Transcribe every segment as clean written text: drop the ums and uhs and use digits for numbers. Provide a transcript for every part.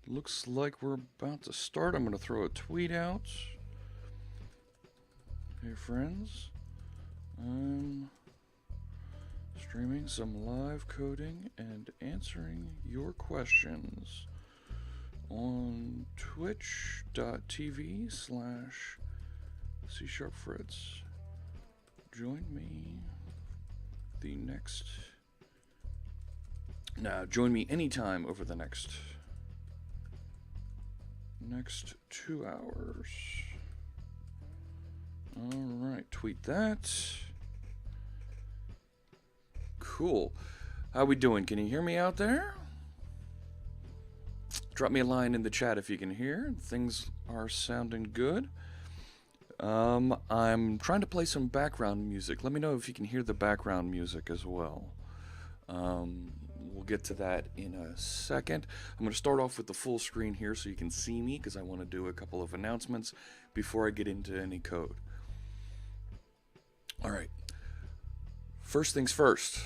Looks like we're about to start. I'm going to throw a tweet out. Hey friends, I'm streaming some live coding and answering your questions on twitch.tv/C#Fritz. Join me join me anytime over the next 2 hours. Alright, tweet that. Cool. How we doing? Can you hear me out there? Drop me a line in the chat if you can hear. Things are sounding good. I'm trying to play some background music. Let me know if you can hear the background music as well. We'll get to that in a second. I'm going to start off with the full screen here so you can see me, because I want to do a couple of announcements before I get into any code. Alright. First things first.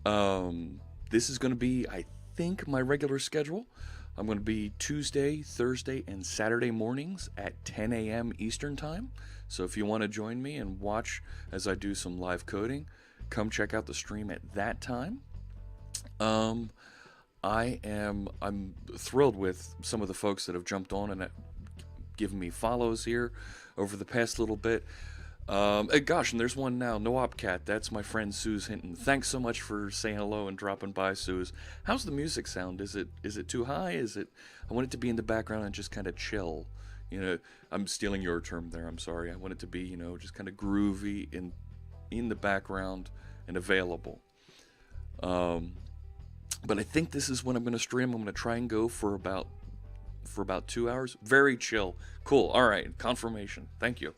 This is going to be, I think, my regular schedule. I'm going to be Tuesday, Thursday, and Saturday mornings at 10 a.m. Eastern Time. So if you want to join me and watch as I do some live coding, come check out the stream at that time. I'm thrilled with some of the folks that have jumped on and given me follows here over the past little bit. Gosh, and there's one now, No Op Cat. That's my friend Suze Hinton. Thanks so much for saying hello and dropping by, Suze. How's the music sound? Is it too high? I want it to be in the background and just kind of chill. You know, I'm stealing your term there. I'm sorry. I want it to be, just kind of groovy in the background and available. But I think this is when I'm going to stream. I'm going to try and go for about 2 hours. Very chill. Cool. All right. Confirmation. Thank you.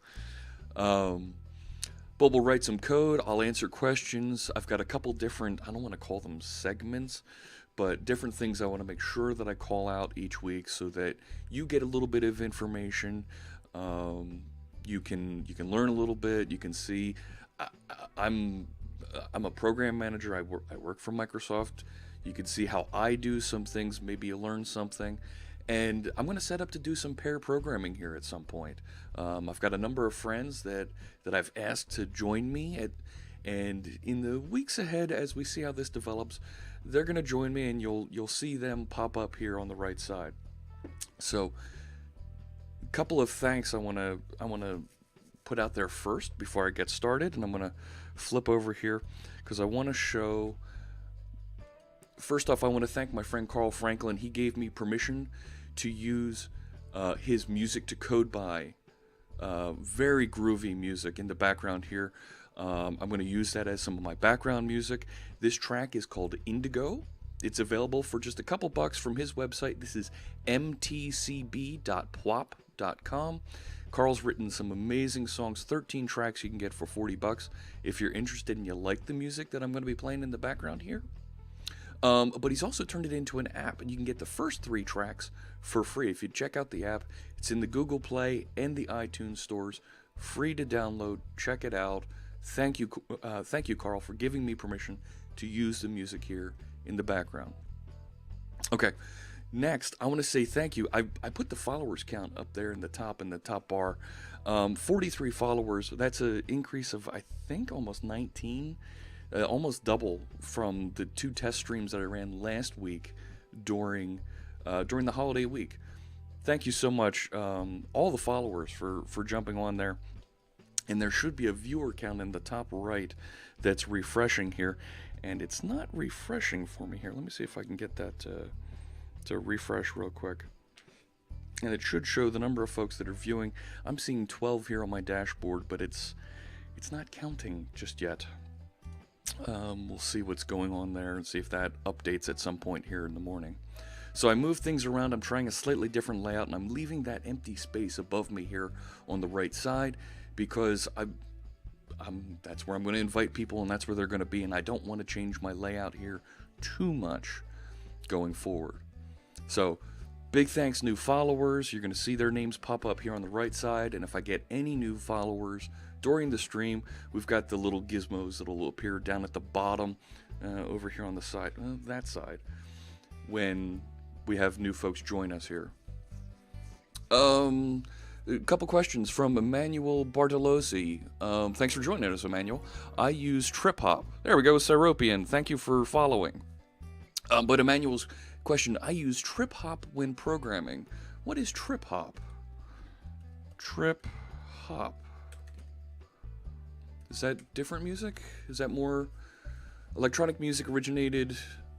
Bob will write some code. I'll answer questions. I've got a couple different, I don't want to call them segments, but different things I want to make sure that I call out each week so that you get a little bit of information. You can learn a little bit. You can see. I'm a program manager. I work for Microsoft. You can see how I do some things. Maybe you learn something. And I'm going to set up to do some pair programming here at some point. I've got a number of friends that I've asked to join me, and in the weeks ahead, as we see how this develops, they're going to join me, and you'll see them pop up here on the right side. So, a couple of thanks I want to put out there first before I get started, and I'm going to flip over here because I want to show. First off, I want to thank my friend Carl Franklin. He gave me permission to use his music to code by. Very groovy music in the background here. I'm going to use that as some of my background music. This track is called Indigo. It's available for just a couple bucks from his website. This is mtcb.pwop.com. Carl's written some amazing songs, 13 tracks you can get for 40 bucks if you're interested and you like the music that I'm going to be playing in the background here. But he's also turned it into an app, and you can get the first 3 tracks for free. If you check out the app, it's in the Google Play and the iTunes stores, free to download. Check it out. Thank you, Carl, for giving me permission to use the music here in the background. Okay, next, I want to say thank you. I put the followers count up there in the top bar. 43 followers. That's an increase of, I think, almost 19. Almost double from the 2 test streams that I ran last week during the holiday week. Thank you so much, all the followers, for jumping on there. And there should be a viewer count in the top right that's refreshing here. And it's not refreshing for me here. Let me see if I can get that to refresh real quick. And it should show the number of folks that are viewing. I'm seeing 12 here on my dashboard, but it's not counting just yet. We'll see what's going on there and see if that updates at some point here in the morning. So I move things around. I'm trying a slightly different layout, and I'm leaving that empty space above me here on the right side because that's where I'm going to invite people, and that's where they're going to be, and I don't want to change my layout here too much going forward. So big thanks, new followers. You're going to see their names pop up here on the right side, and if I get any new followers during the stream, we've got the little gizmos that'll appear down at the bottom over here on the side, that side, when we have new folks join us here. A couple questions from Emmanuel Bartolozzi. Thanks for joining us, Emmanuel. I use Trip Hop. There we go, Syropian. Thank you for following. But Emmanuel's question, I use Trip Hop when programming. What is Trip Hop? Trip Hop. Is that different music? Is that more electronic music originated?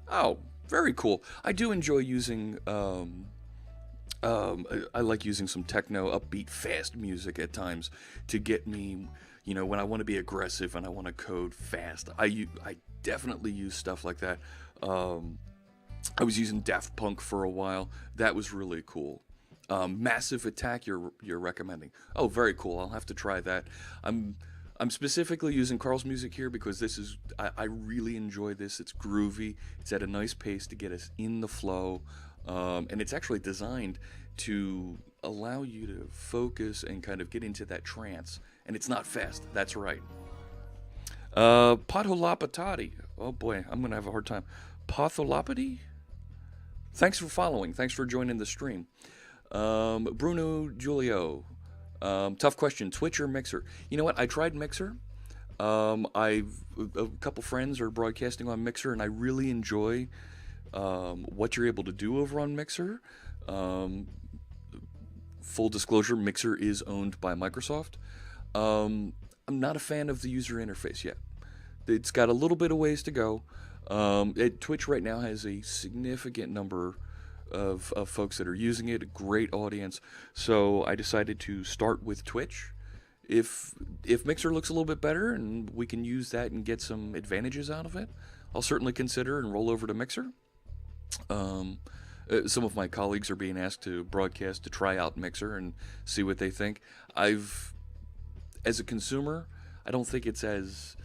Oh, very cool. I do enjoy using, I like using some techno, upbeat, fast music at times to get me, you know, when I want to be aggressive and I want to code fast. I definitely use stuff like that. I was using Daft Punk for a while. That was really cool. Massive Attack you're recommending. Oh, very cool. I'll have to try that. I'm specifically using Carl's music here because this is I really enjoy this. It's groovy. It's at a nice pace to get us in the flow. And it's actually designed to allow you to focus and kind of get into that trance. And it's not fast. That's right. Patholopatati. Oh boy, I'm going to have a hard time. Patholopathy? Thanks for following. Thanks for joining the stream. Bruno Giulio. Tough question. Twitch or Mixer? You know what? I tried Mixer. A couple friends are broadcasting on Mixer, and I really enjoy what you're able to do over on Mixer. Full disclosure, Mixer is owned by Microsoft. I'm not a fan of the user interface yet. It's got a little bit of ways to go. Twitch right now has a significant number of folks that are using it, a great audience. So I decided to start with Twitch. If Mixer looks a little bit better and we can use that and get some advantages out of it, I'll certainly consider and roll over to Mixer. Some of my colleagues are being asked to broadcast to try out Mixer and see what they think. As a consumer, I don't think it's as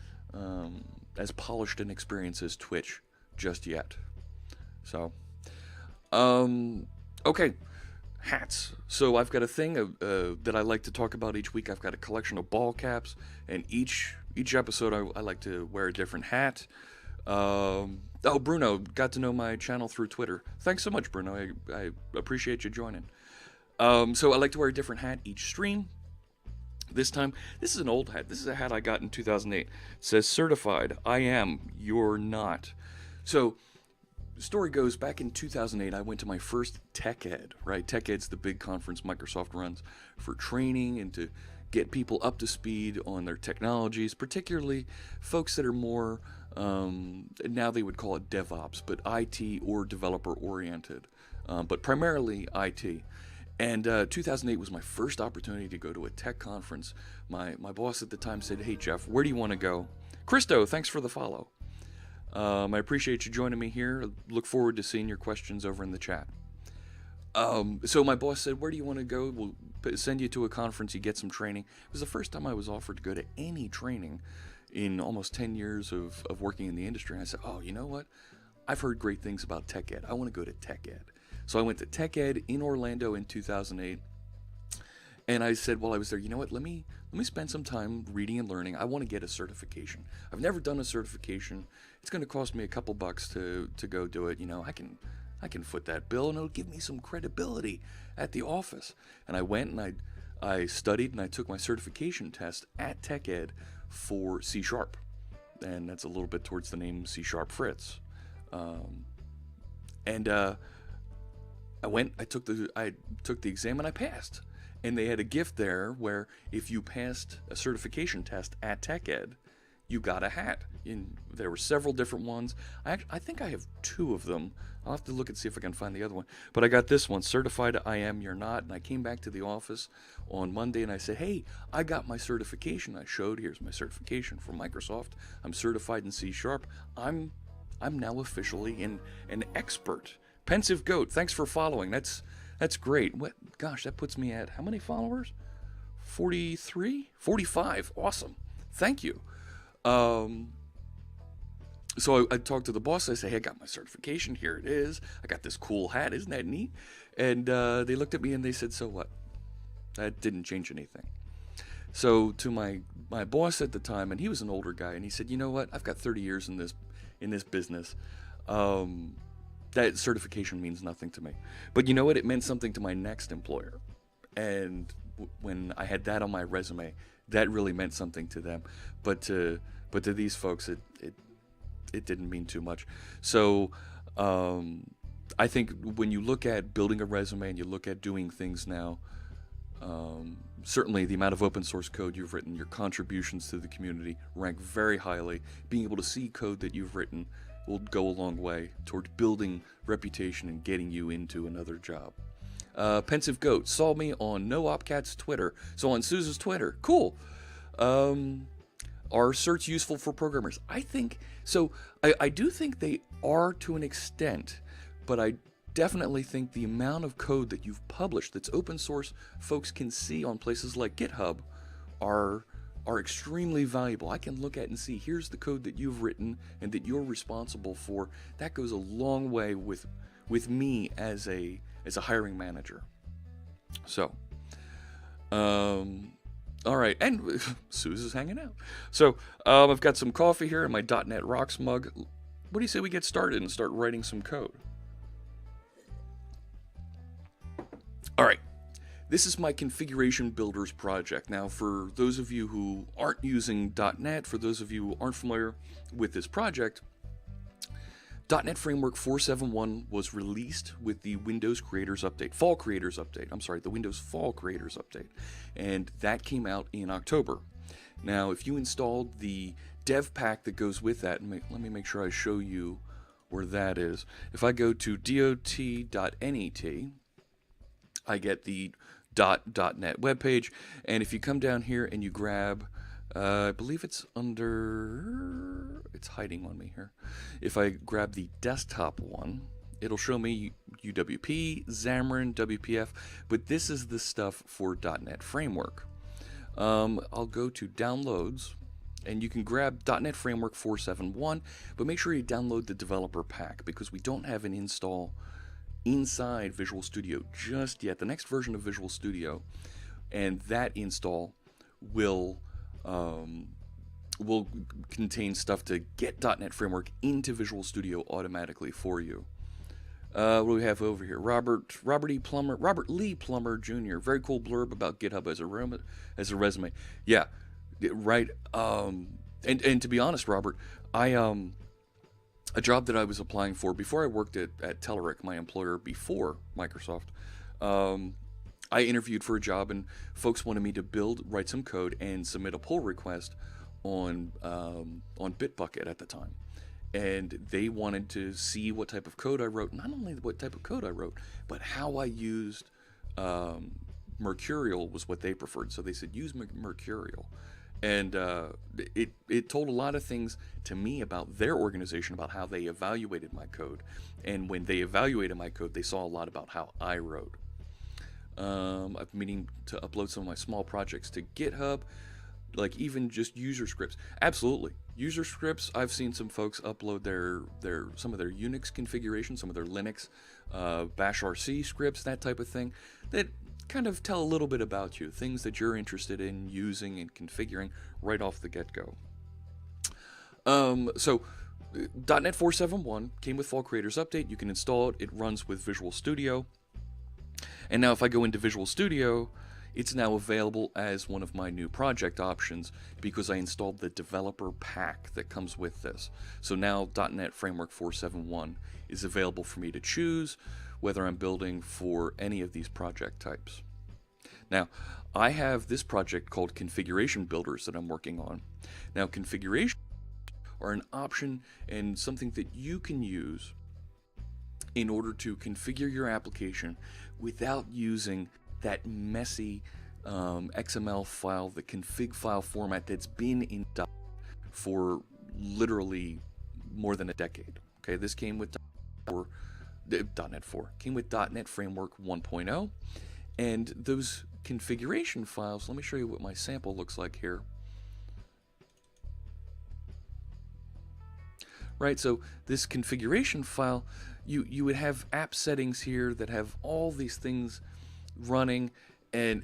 polished an experience as Twitch just yet. So, okay, hats. So I've got a thing that I like to talk about each week. I've got a collection of ball caps, and each episode I like to wear a different hat. Oh, Bruno, got to know my channel through Twitter. Thanks so much, Bruno. I appreciate you joining. So I like to wear a different hat each stream. This time, this is an old hat. This is a hat I got in 2008. It says, certified, I am, you're not. So, the story goes, back in 2008, I went to my first Tech Ed, right? Tech Ed's the big conference Microsoft runs for training and to get people up to speed on their technologies, particularly folks that are more, now they would call it DevOps, but IT or developer-oriented, but primarily IT. And 2008 was my first opportunity to go to a tech conference. My boss at the time said, hey, Jeff, where do you want to go? Christo, thanks for the follow. I appreciate you joining me here. Look forward to seeing your questions over in the chat. So my boss said, where do you want to go? We'll send you to a conference, you get some training. It was the first time I was offered to go to any training in almost 10 years of working in the industry. And I said, oh, you know what? I've heard great things about Tech Ed. I want to go to Tech Ed. So I went to Tech Ed in Orlando in 2008. And I said, while I was there, you know what? Let me spend some time reading and learning. I want to get a certification. I've never done a certification. It's going to cost me a couple bucks to go do it. You know, I can foot that bill, and it'll give me some credibility at the office. And I went and I studied and I took my certification test at Tech Ed for C#. And that's a little bit towards the name C# Fritz. I took the exam and I passed. And they had a gift there where if you passed a certification test at Tech Ed, you got a hat. And there were several different ones. I think I have 2 of them. I'll have to look and see if I can find the other one. But I got this one, certified I am, you're not. And I came back to the office on Monday and I said, hey, I got my certification. I showed, here's my certification from Microsoft. I'm certified in C#. I'm now officially an expert. Pensive Goat, thanks for following. That's great. Gosh, that puts me at how many followers? 43? 45. Awesome. Thank you. So I talked to the boss. I say, hey, I got my certification. Here it is. I got this cool hat. Isn't that neat? And they looked at me and they said, so what? That didn't change anything. So to my boss at the time, and he was an older guy, and he said, you know what? I've got 30 years in this business. that certification means nothing to me. But you know what? It meant something to my next employer. And when I had that on my resume, that really meant something to them. But to these folks, it didn't mean too much. So I think when you look at building a resume and you look at doing things now, certainly the amount of open source code you've written, your contributions to the community rank very highly. Being able to see code that you've written will go a long way toward building reputation and getting you into another job. Pensive Goat saw me on No Opcat's Twitter. So on Suze's Twitter. Cool. Are certs useful for programmers? I think so. I do think they are to an extent, but I definitely think the amount of code that you've published that's open source folks can see on places like GitHub are extremely valuable. I can look at and see, here's the code that you've written and that you're responsible for. That goes a long way with me as a hiring manager. So, all right, and Suze is hanging out. So, I've got some coffee here in my .NET Rocks mug. What do you say we get started and start writing some code? All right, this is my configuration builders project. Now, for those of you who aren't using .NET, for those of you who aren't familiar with this project, .NET Framework 4.7.1 was released with the Windows Creators Update, the Windows Fall Creators Update, and that came out in October. Now, if you installed the dev pack that goes with that, let me make sure I show you where that is. If I go to dot.net, I get the .NET webpage, and if you come down here and you grab, I believe it's under, it's hiding on me here. If I grab the desktop one, it'll show me UWP, Xamarin, WPF, but this is the stuff for .NET Framework. I'll go to Downloads, and you can grab .NET Framework 4.7.1, but make sure you download the developer pack, because we don't have an install inside Visual Studio just yet. The next version of Visual Studio, and that install will contain stuff to get .NET Framework into Visual Studio automatically for you. What do we have over here? Robert Lee Plummer Jr. Very cool blurb about GitHub as a resume. Yeah, right. And to be honest, Robert, a job that I was applying for before I worked at Telerik, my employer before Microsoft, I interviewed for a job, and folks wanted me to write some code and submit a pull request on Bitbucket at the time. And they wanted to see what type of code I wrote, not only what type of code I wrote, but how I used Mercurial was what they preferred. So they said, use Mercurial. And it told a lot of things to me about their organization, about how they evaluated my code. And when they evaluated my code, they saw a lot about how I wrote. I've been meaning to upload some of my small projects to GitHub, like even just user scripts. Absolutely. User scripts, I've seen some folks upload some of their Unix configuration, some of their Linux, bash RC scripts, that type of thing, that kind of tell a little bit about you, things that you're interested in using and configuring right off the get-go. So .NET 4.7.1 came with Fall Creators Update. You can install it. It runs with Visual Studio. And now if I go into Visual Studio, it's now available as one of my new project options because I installed the developer pack that comes with this. So now .NET Framework 4.7.1 is available for me to choose whether I'm building for any of these project types. Now, I have this project called Configuration Builders that I'm working on. Now, configuration are an option and something that you can use in order to configure your application without using that messy XML file, the config file format that's been in .NET for literally more than a decade. Okay, this came with .NET 4, came with .NET Framework 1.0, and those configuration files, let me show you what my sample looks like here. Right, so this configuration file, you would have app settings here that have all these things running, and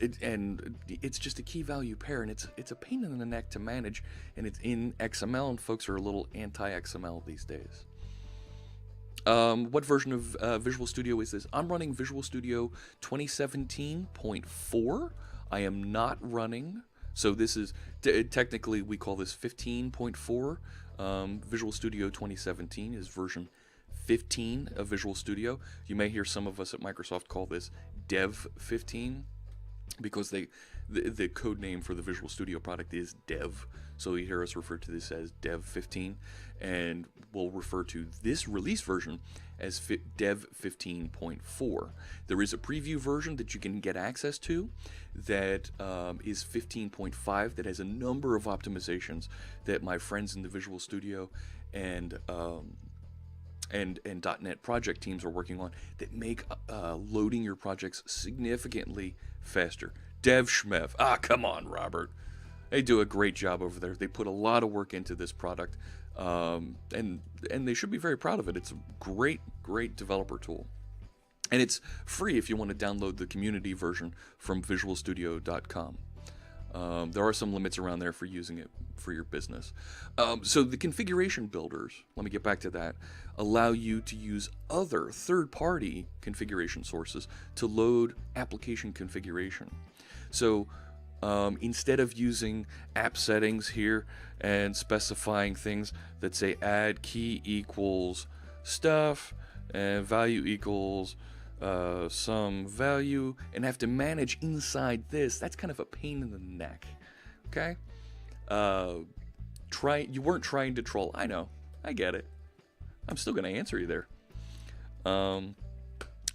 it's just a key value pair, and it's a pain in the neck to manage, and it's in XML, and folks are a little anti-XML these days. What version of Visual Studio is this? I'm running Visual Studio 2017.4. I am not running, so this is, technically we call this 15.4. Visual Studio 2017 is version 15 of Visual Studio. You may hear some of us at Microsoft call this Dev 15 because the code name for the Visual Studio product is Dev. So you hear us refer to this as Dev 15, and we'll refer to this release version as Dev 15.4. There is a preview version that you can get access to that is 15.5 that has a number of optimizations that my friends in the Visual Studio and .NET project teams are working on that make loading your projects significantly faster. Dev Schmev. Ah, come on, Robert. They do a great job over there. They put a lot of work into this product, and they should be very proud of it. It's a great developer tool. And it's free if you want to download the community version from visualstudio.com. There are some limits around there for using it for your business. So the configuration builders, let me get back to that, allow you to use other third-party configuration sources to load application configuration. So instead of using app settings here and specifying things that say add key equals stuff and value equals some value and have to manage inside this, that's kind of a pain in the neck. Okay? You weren't trying to troll. I know. I get it. I'm still going to answer you there.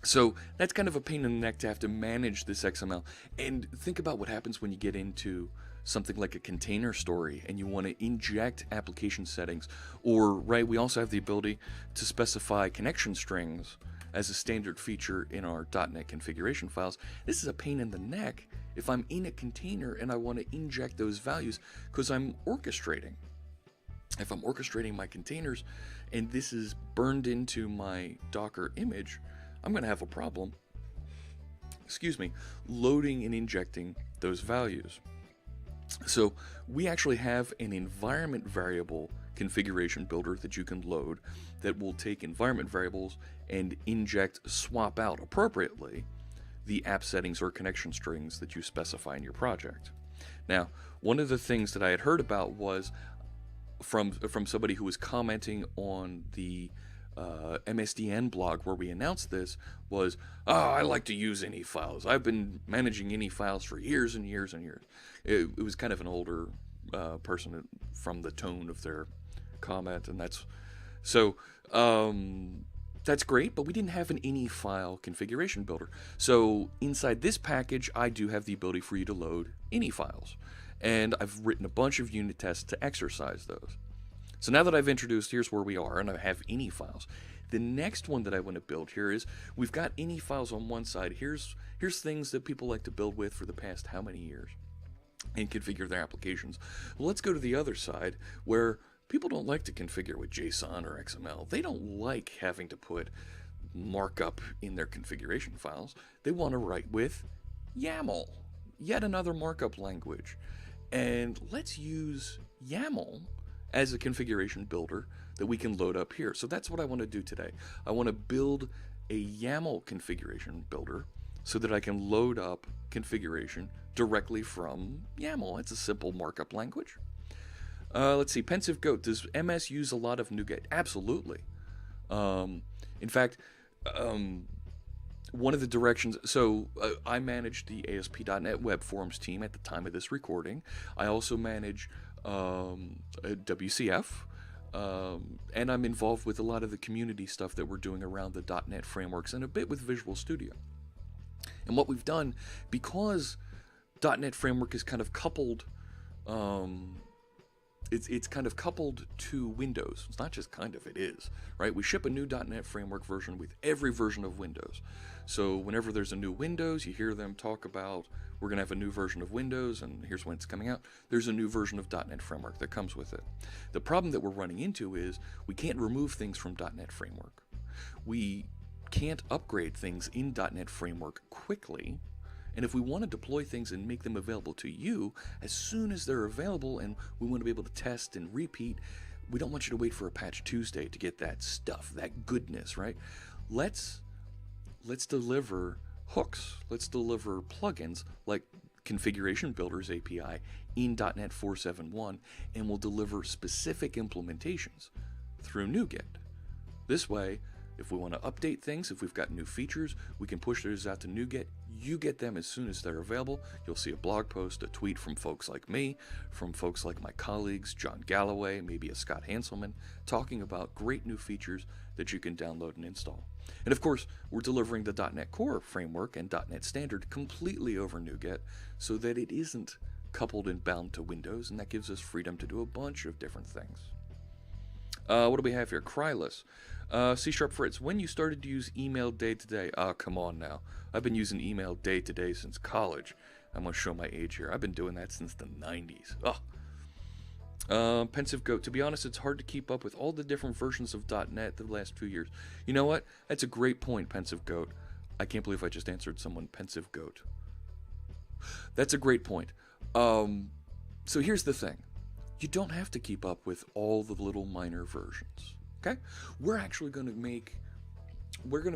So that's kind of a pain in the neck to have to manage this XML. And think about what happens when you get into something like a container story and you want to inject application settings. Or, right, we also have the ability to specify connection strings as a standard feature in our .NET configuration files. This is a pain in the neck if I'm in a container and I want to inject those values because I'm orchestrating. If I'm orchestrating my containers and this is burned into my Docker image, I'm going to have a problem, loading and injecting those values. So we actually have an environment variable configuration builder that you can load that will take environment variables and swap out appropriately the app settings or connection strings that you specify in your project. Now, one of the things that I had heard about was from somebody who was commenting on the MSDN blog where we announced this was, I like to use ini files. I've been managing ini files for years and years and years. It was kind of an older person from the tone of their comment, and that's great, but we didn't have an ini file configuration builder. So inside this package, I do have the ability for you to load ini files, and I've written a bunch of unit tests to exercise those. So now that I've introduced, here's where we are, and I have ini files. The next one that I want to build here is, we've got ini files on one side. Here's things that people like to build with for the past how many years and configure their applications. Well, let's go to the other side where people don't like to configure with JSON or XML. They don't like having to put markup in their configuration files. They want to write with YAML, yet another markup language. And let's use YAML as a configuration builder that we can load up here. So that's what I want to do today. I want to build a YAML configuration builder so that I can load up configuration directly from YAML. It's a simple markup language. Let's see, Pensive Goat, does MS use a lot of NuGet? Absolutely. In fact, one of the directions, so I manage the ASP.NET Web Forums team at the time of this recording. I also manage WCF, and I'm involved with a lot of the community stuff that we're doing around the .NET frameworks and a bit with Visual Studio. And what we've done, because .NET Framework is kind of coupled, it's kind of coupled to Windows. It's not just kind of, it is, right? We ship a new .NET Framework version with every version of Windows. So whenever there's a new Windows, you hear them talk about, we're going to have a new version of Windows, and here's when it's coming out. There's a new version of .NET Framework that comes with it. The problem that we're running into is we can't remove things from .NET Framework. We can't upgrade things in .NET Framework quickly. And if we want to deploy things and make them available to you as soon as they're available, and we want to be able to test and repeat, we don't want you to wait for a patch Tuesday to get that stuff, that goodness, right? Let's deliver hooks. Let's deliver plugins like Configuration Builders API in .NET 4.7.1, and we'll deliver specific implementations through NuGet. This way, if we want to update things, if we've got new features, we can push those out to NuGet. You get them as soon as they're available. You'll see a blog post, a tweet from folks like me, from folks like my colleagues, John Galloway, maybe a Scott Hanselman, talking about great new features that you can download and install. And of course, we're delivering the .NET Core framework and .NET Standard completely over NuGet so that it isn't coupled and bound to Windows, and that gives us freedom to do a bunch of different things. What do we have here? Krylus. C# Fritz, when you started to use email day-to-day? Come on now. I've been using email day-to-day since college. I'm going to show my age here. I've been doing that since the 90s. Pensive Goat. To be honest, it's hard to keep up with all the different versions of .NET the last few years. You know what? That's a great point, Pensive Goat. I can't believe I just answered someone, Pensive Goat. That's a great point. So here's the thing. You don't have to keep up with all the little minor versions. Okay? We're actually going to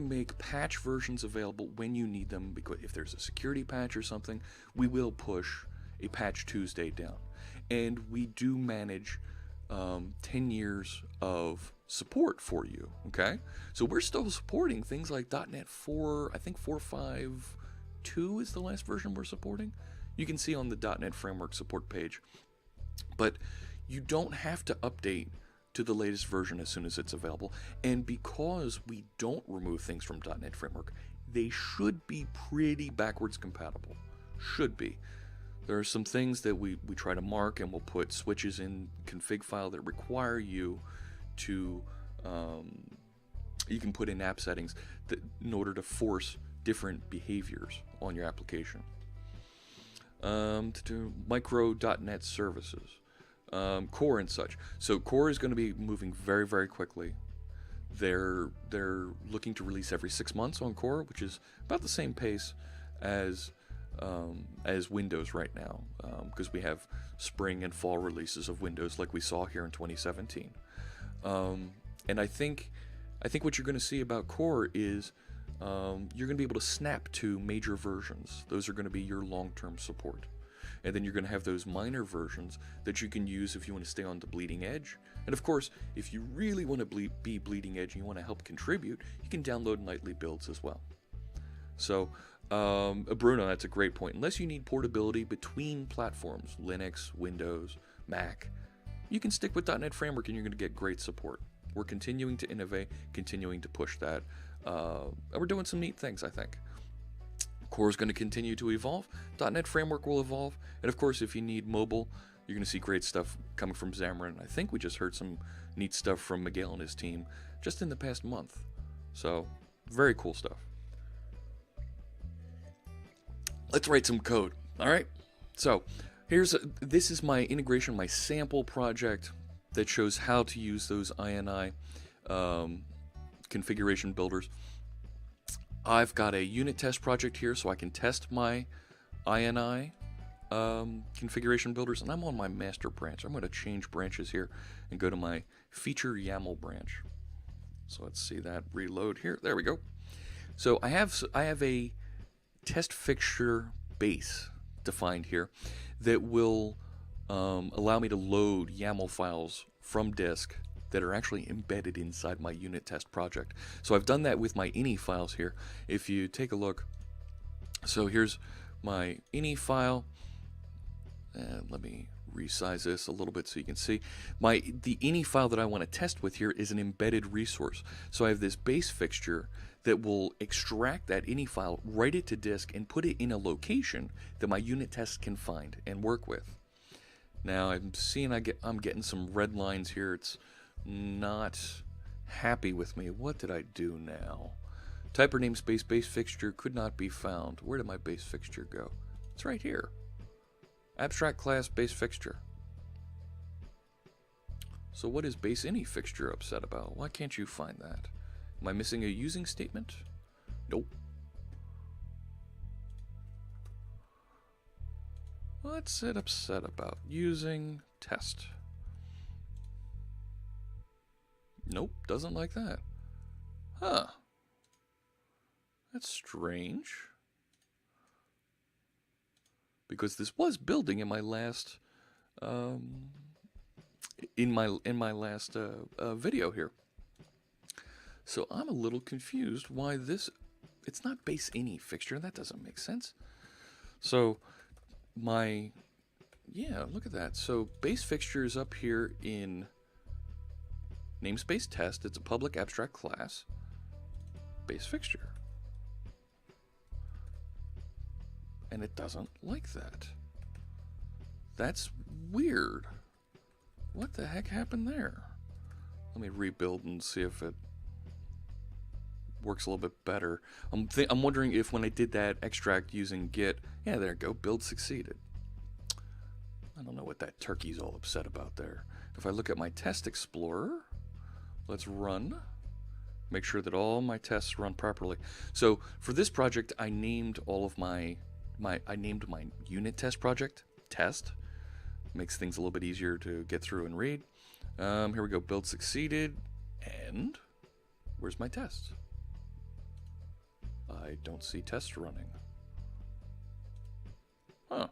make patch versions available when you need them, because if there's a security patch or something, we will push a patch Tuesday down. And we do manage 10 years of support for you, okay? So we're still supporting things like .NET 4, I think 4.5.2 is the last version we're supporting. You can see on the .NET Framework support page. But you don't have to update to the latest version as soon as it's available. And because we don't remove things from .NET Framework, they should be pretty backwards compatible. Should be. There are some things that we try to mark, and we'll put switches in config file that require you to, you can put in app settings that, in order to force different behaviors on your application. To do micro.NET services, Core and such. So Core is going to be moving very, very quickly. They're looking to release every 6 months on Core, which is about the same pace as Windows right now, because we have spring and fall releases of Windows like we saw here in 2017. And I think what you're going to see about Core is you're going to be able to snap to major versions. Those are going to be your long-term support. And then you're going to have those minor versions that you can use if you want to stay on the bleeding edge. And of course, if you really want to be bleeding edge and you want to help contribute, you can download nightly builds as well. So, Bruno, that's a great point. Unless you need portability between platforms, Linux, Windows, Mac, you can stick with .NET Framework and you're going to get great support. We're continuing to innovate, continuing to push that. And we're doing some neat things, I think. Core is going to continue to evolve. .NET Framework will evolve. And of course, if you need mobile, you're going to see great stuff coming from Xamarin. I think we just heard some neat stuff from Miguel and his team just in the past month. So, very cool stuff. Let's write some code. All right. So, this is my integration, my sample project that shows how to use those INI configuration builders. I've got a unit test project here so I can test my INI configuration builders, and I'm on my master branch. I'm going to change branches here and go to my feature YAML branch. So let's see that reload here. There we go. So I have a test fixture base defined here that will allow me to load YAML files from disk that are actually embedded inside my unit test project. So I've done that with my ini files here. If you take a look, so here's my ini file, and let me resize this a little bit so you can see. The ini file that I want to test with here is an embedded resource. So I have this base fixture that will extract that ini file, write it to disk, and put it in a location that my unit tests can find and work with. Now I'm seeing I'm getting some red lines here. It's not happy with me. What did I do now? Typer namespace base fixture could not be found. Where did my base fixture go? It's right here. Abstract class base fixture. So what is base ini fixture upset about? Why can't you find that? Am I missing a using statement? Nope. What's it upset about? Using test. Nope, doesn't like that. Huh. That's strange. Because this was building in my last video here. So I'm a little confused why this, it's not base any fixture. That doesn't make sense. So yeah, look at that. So base fixture is up here in namespace test. It's a public abstract class. Base fixture. And it doesn't like that. That's weird. What the heck happened there? Let me rebuild and see if it works a little bit better. I'm wondering if when I did that extract using git, yeah, there you go, build succeeded. I don't know what that turkey's all upset about there. If I look at my test explorer, let's run. Make sure that all my tests run properly. So for this project, I named all of my unit test project test. Makes things a little bit easier to get through and read. Here we go, build succeeded, and where's my test? I don't see tests running. Huh.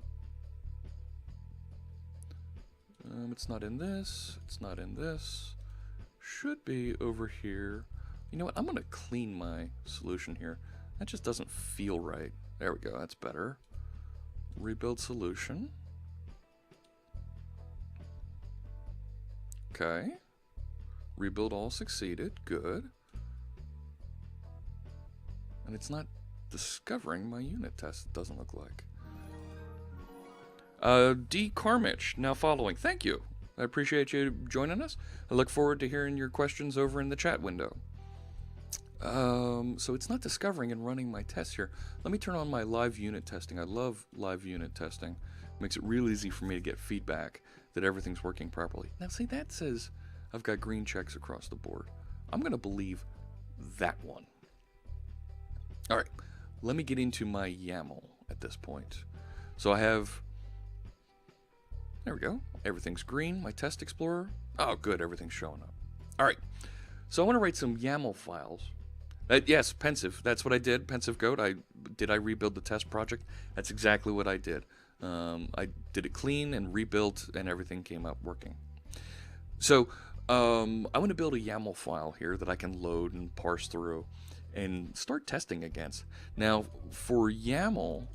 It's not in this. It's not in this. Should be over here. You know what? I'm going to clean my solution here. That just doesn't feel right. There we go. That's better. Rebuild solution. Okay. Rebuild all succeeded. Good. And it's not discovering my unit test, it doesn't look like. D. Carmich, now following. Thank you. I appreciate you joining us. I look forward to hearing your questions over in the chat window. So it's not discovering and running my tests here. Let me turn on my live unit testing. I love live unit testing. It makes it real easy for me to get feedback that everything's working properly. Now see, that says I've got green checks across the board. I'm going to believe that one. All right, let me get into my YAML at this point. So I have, there we go. Everything's green. My test explorer. Oh, good. Everything's showing up. All right. So I want to write some YAML files. Yes, Pensive. That's what I did. Pensive Goat. Did I rebuild the test project? That's exactly what I did. I did it clean and rebuilt, and everything came up working. So I want to build a YAML file here that I can load and parse through and start testing against. Now, for YAML,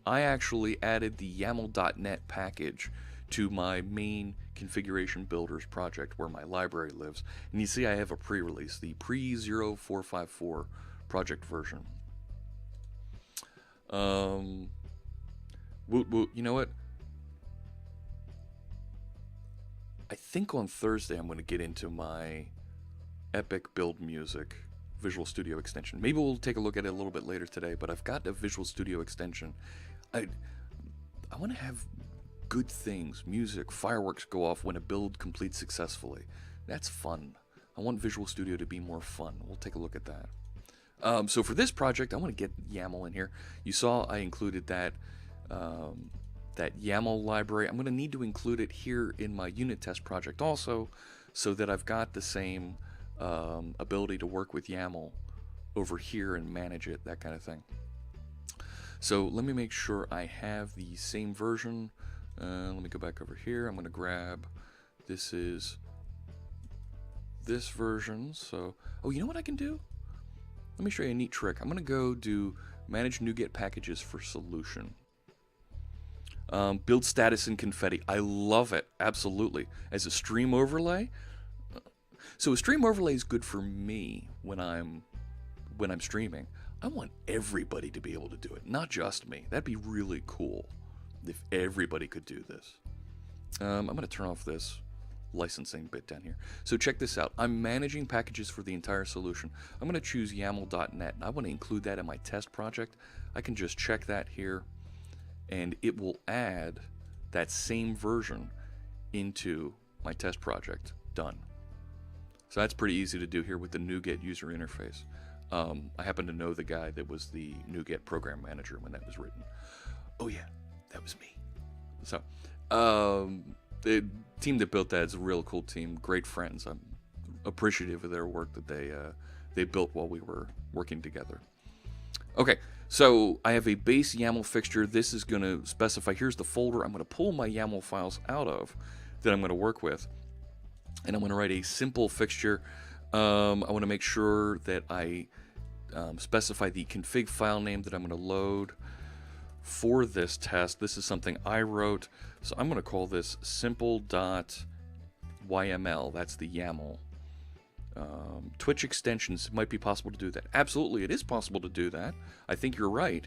I actually added the YAML.net package to my main configuration builders project where my library lives. And you see I have a pre-release, the pre-0454 project version. Woot woot, you know what? I think on Thursday I'm going to get into my Epic Build Music Visual Studio extension. Maybe we'll take a look at it a little bit later today, but I've got a Visual Studio extension. I want to have good things, music, fireworks go off when a build completes successfully. That's fun. I want Visual Studio to be more fun. We'll take a look at that. So for this project, I want to get YAML in here. You saw I included that that YAML library. I'm going to need to include it here in my unit test project also, so that I've got the same ability to work with YAML over here and manage it, that kind of thing. So let me make sure I have the same version. Let me go back over here. I'm going to grab, this is this version. So, oh, you know what I can do? Let me show you a neat trick. I'm going to go do manage NuGet packages for solution. Build status in Confetti. I love it, absolutely. As a stream overlay. So a stream overlay is good for me when I'm streaming. I want everybody to be able to do it, not just me. That'd be really cool if everybody could do this. I'm going to turn off this licensing bit down here. So check this out. I'm managing packages for the entire solution. I'm going to choose YAML.net, and I want to include that in my test project. I can just check that here, and it will add that same version into my test project. Done. So that's pretty easy to do here with the NuGet user interface. I happen to know the guy that was the NuGet program manager when that was written. Oh yeah, that was me. So the team that built that is a real cool team, great friends. I'm appreciative of their work that they built while we were working together. Okay, so I have a base YAML fixture. This is going to specify, here's the folder I'm going to pull my YAML files out of that I'm going to work with. And I'm going to write a simple fixture. I want to make sure that I specify the config file name that I'm going to load for this test. This is something I wrote, so I'm going to call this simple.yml. That's the YAML. Twitch extensions, it might be possible to do that. Absolutely, it is possible to do that. I think you're right.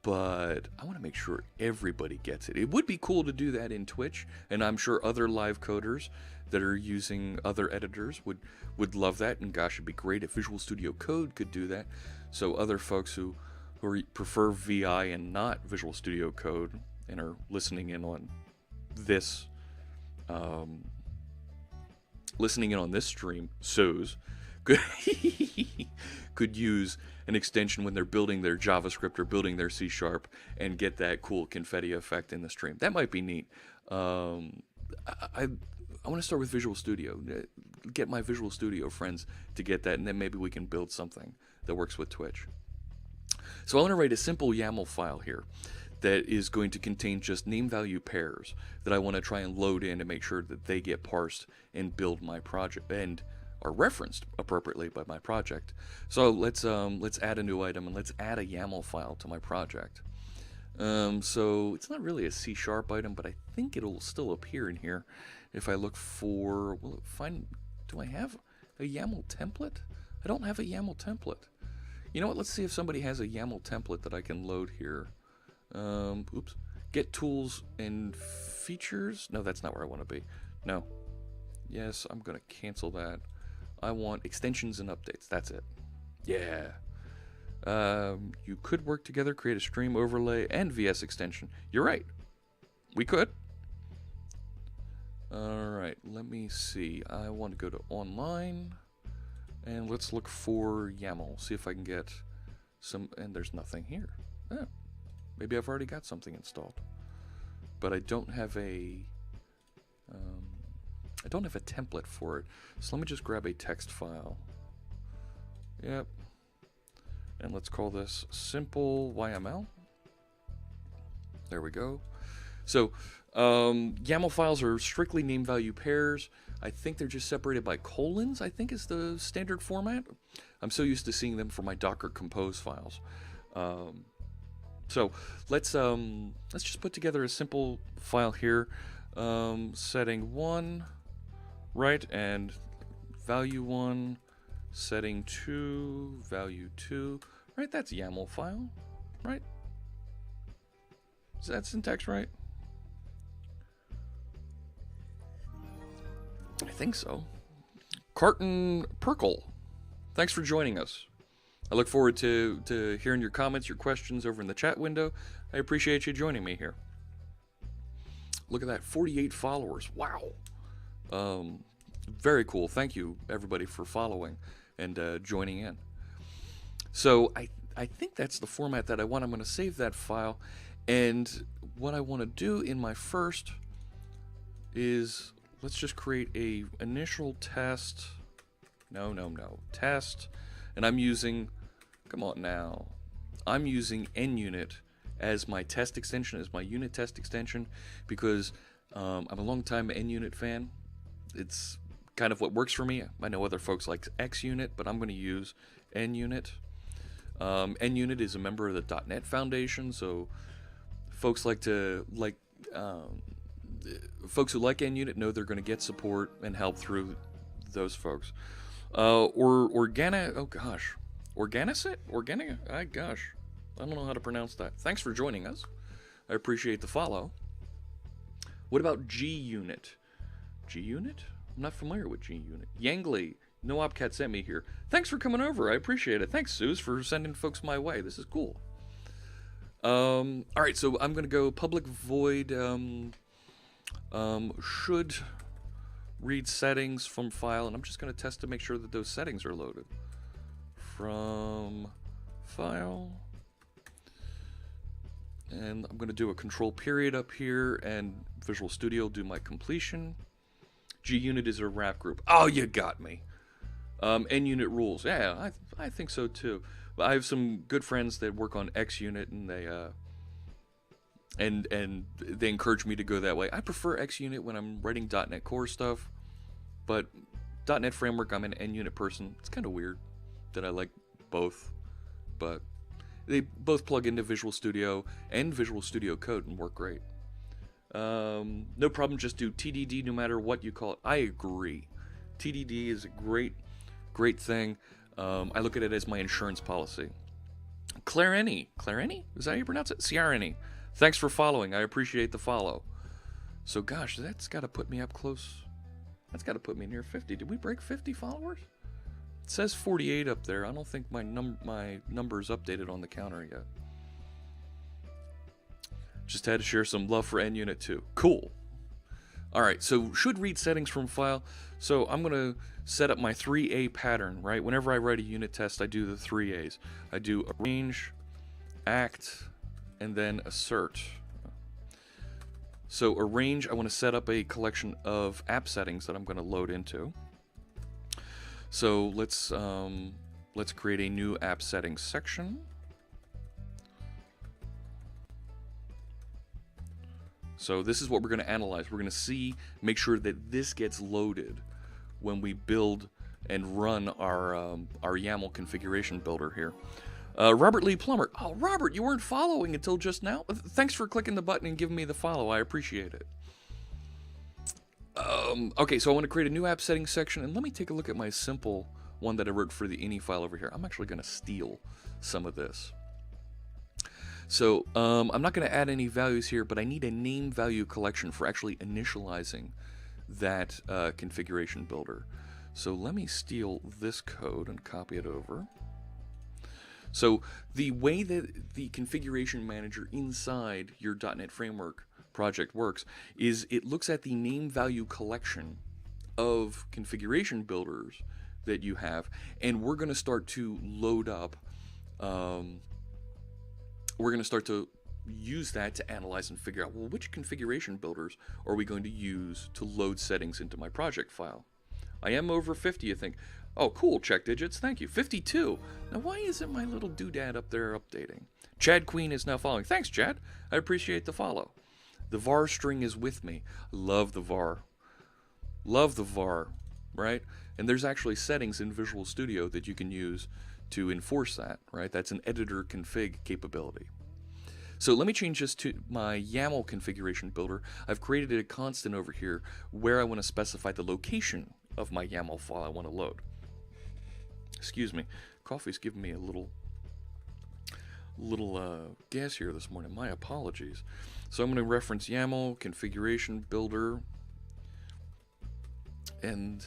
But I want to make sure everybody gets it. It would be cool to do that in Twitch, and I'm sure other live coders that are using other editors would love that. And gosh, it'd be great if Visual Studio Code could do that. So other folks who prefer VI and not Visual Studio Code and are listening in on this stream, could use an extension when they're building their JavaScript or building their C# and get that cool confetti effect in the stream. That might be neat. I want to start with Visual Studio. Get my Visual Studio friends to get that, and then maybe we can build something that works with Twitch. So I want to write a simple YAML file here that is going to contain just name value pairs that I want to try and load in to make sure that they get parsed and build my project and are referenced appropriately by my project. So let's add a new item and let's add a YAML file to my project. So it's not really a C# item, but I think it'll still appear in here if I look for, do I have a YAML template? I don't have a YAML template. You know what, let's see if somebody has a YAML template that I can load here. Oops, get tools and features. No, that's not where I want to be. No. Yes, I'm going to cancel that. I want extensions and updates. That's it. Yeah. You could work together, create a stream overlay and VS extension. You're right. We could. All right, let me see. I want to go to online and let's look for YAML. See if I can get some, and there's nothing here. Oh, maybe I've already got something installed, but I don't have a template for it. So let me just grab a text file. Yep. And let's call this simple YML. There we go. So YAML files are strictly name value pairs. I think they're just separated by colons, I think is the standard format. I'm so used to seeing them for my Docker Compose files. So let's just put together a simple file here. Setting 1, right, and value 1, setting 2, value 2, right, that's a YAML file, right? Is that syntax right? I think so. Carton Perkle, thanks for joining us. I look forward to hearing your comments, your questions over in the chat window. I appreciate you joining me here. Look at that, 48 followers. Wow. Very cool. Thank you, everybody, for following and joining in. So I think that's the format that I want. I'm going to save that file. And what I want to do in my first is, let's just create a initial test. No. Test. And I'm using, come on now, I'm using NUnit as my test extension, as my unit test extension, because I'm a long-time NUnit fan. It's kind of what works for me. I know other folks like XUnit, but I'm going to use NUnit. NUnit is a member of the .NET Foundation, so folks folks who like NUnit know they're going to get support and help through those folks. Organicet? Organic? Gosh, I don't know how to pronounce that. Thanks for joining us. I appreciate the follow. What about GUnit? GUnit? I'm not familiar with GUnit. Yangley, no opcat sent me here. Thanks for coming over. I appreciate it. Thanks, Suze, for sending folks my way. This is cool. All right, so I'm going to go public void should read settings from file, and I'm just going to test to make sure that those settings are loaded. From file. And I'm going to do a control period up here, and Visual Studio will do my completion. GUnit is a wrap group. Oh, you got me. NUnit rules. Yeah, I think so too. I have some good friends that work on XUnit, and they encourage me to go that way. I prefer XUnit when I'm writing .NET Core stuff, but .NET Framework, I'm an NUnit person. It's kind of weird that I like both, but they both plug into Visual Studio and Visual Studio Code and work great. No problem, just do TDD no matter what you call it. I agree. TDD is a great thing. I look at it as my insurance policy. Clareni? Is that how you pronounce it? Ciareni. Thanks for following. I appreciate the follow. So gosh, that's got to put me up close. That's got to put me near 50. Did we break 50 followers? It says 48 up there. I don't think my number is updated on the counter yet. Just had to share some love for NUnit too. Cool. Alright, so should read settings from file. So I'm going to set up my 3A pattern, right? Whenever I write a unit test, I do the 3A's. I do arrange, act, and then assert. So arrange, I want to set up a collection of app settings that I'm going to load into. So let's create a new app settings section. So this is what we're going to analyze. We're going to make sure that this gets loaded when we build and run our YAML configuration builder here. Robert Lee Plummer. Oh, Robert, you weren't following until just now. Thanks for clicking the button and giving me the follow. I appreciate it. Okay, so I want to create a new app settings section, and let me take a look at my simple one that I wrote for the ini file over here. I'm actually going to steal some of this. So I'm not going to add any values here, but I need a name value collection for actually initializing that configuration builder. So let me steal this code and copy it over. So the way that the configuration manager inside your .NET Framework project works is it looks at the name value collection of configuration builders that you have, and we're going to start to load up we're going to start to use that to analyze and figure out, well, which configuration builders are we going to use to load settings into my project file? I am over 50, you think. Oh, cool, check digits, thank you. 52. Now, why isn't my little doodad up there updating? Chad Queen is now following. Thanks, Chad. I appreciate the follow. The var string is with me. Love the var. Love the var, right? And there's actually settings in Visual Studio that you can use to enforce that, right? That's an editor config capability. So let me change this to my YAML configuration builder. I've created a constant over here where I want to specify the location of my YAML file I want to load. Excuse me, coffee's giving me a little gas here this morning. My apologies. So I'm going to reference YAML configuration builder and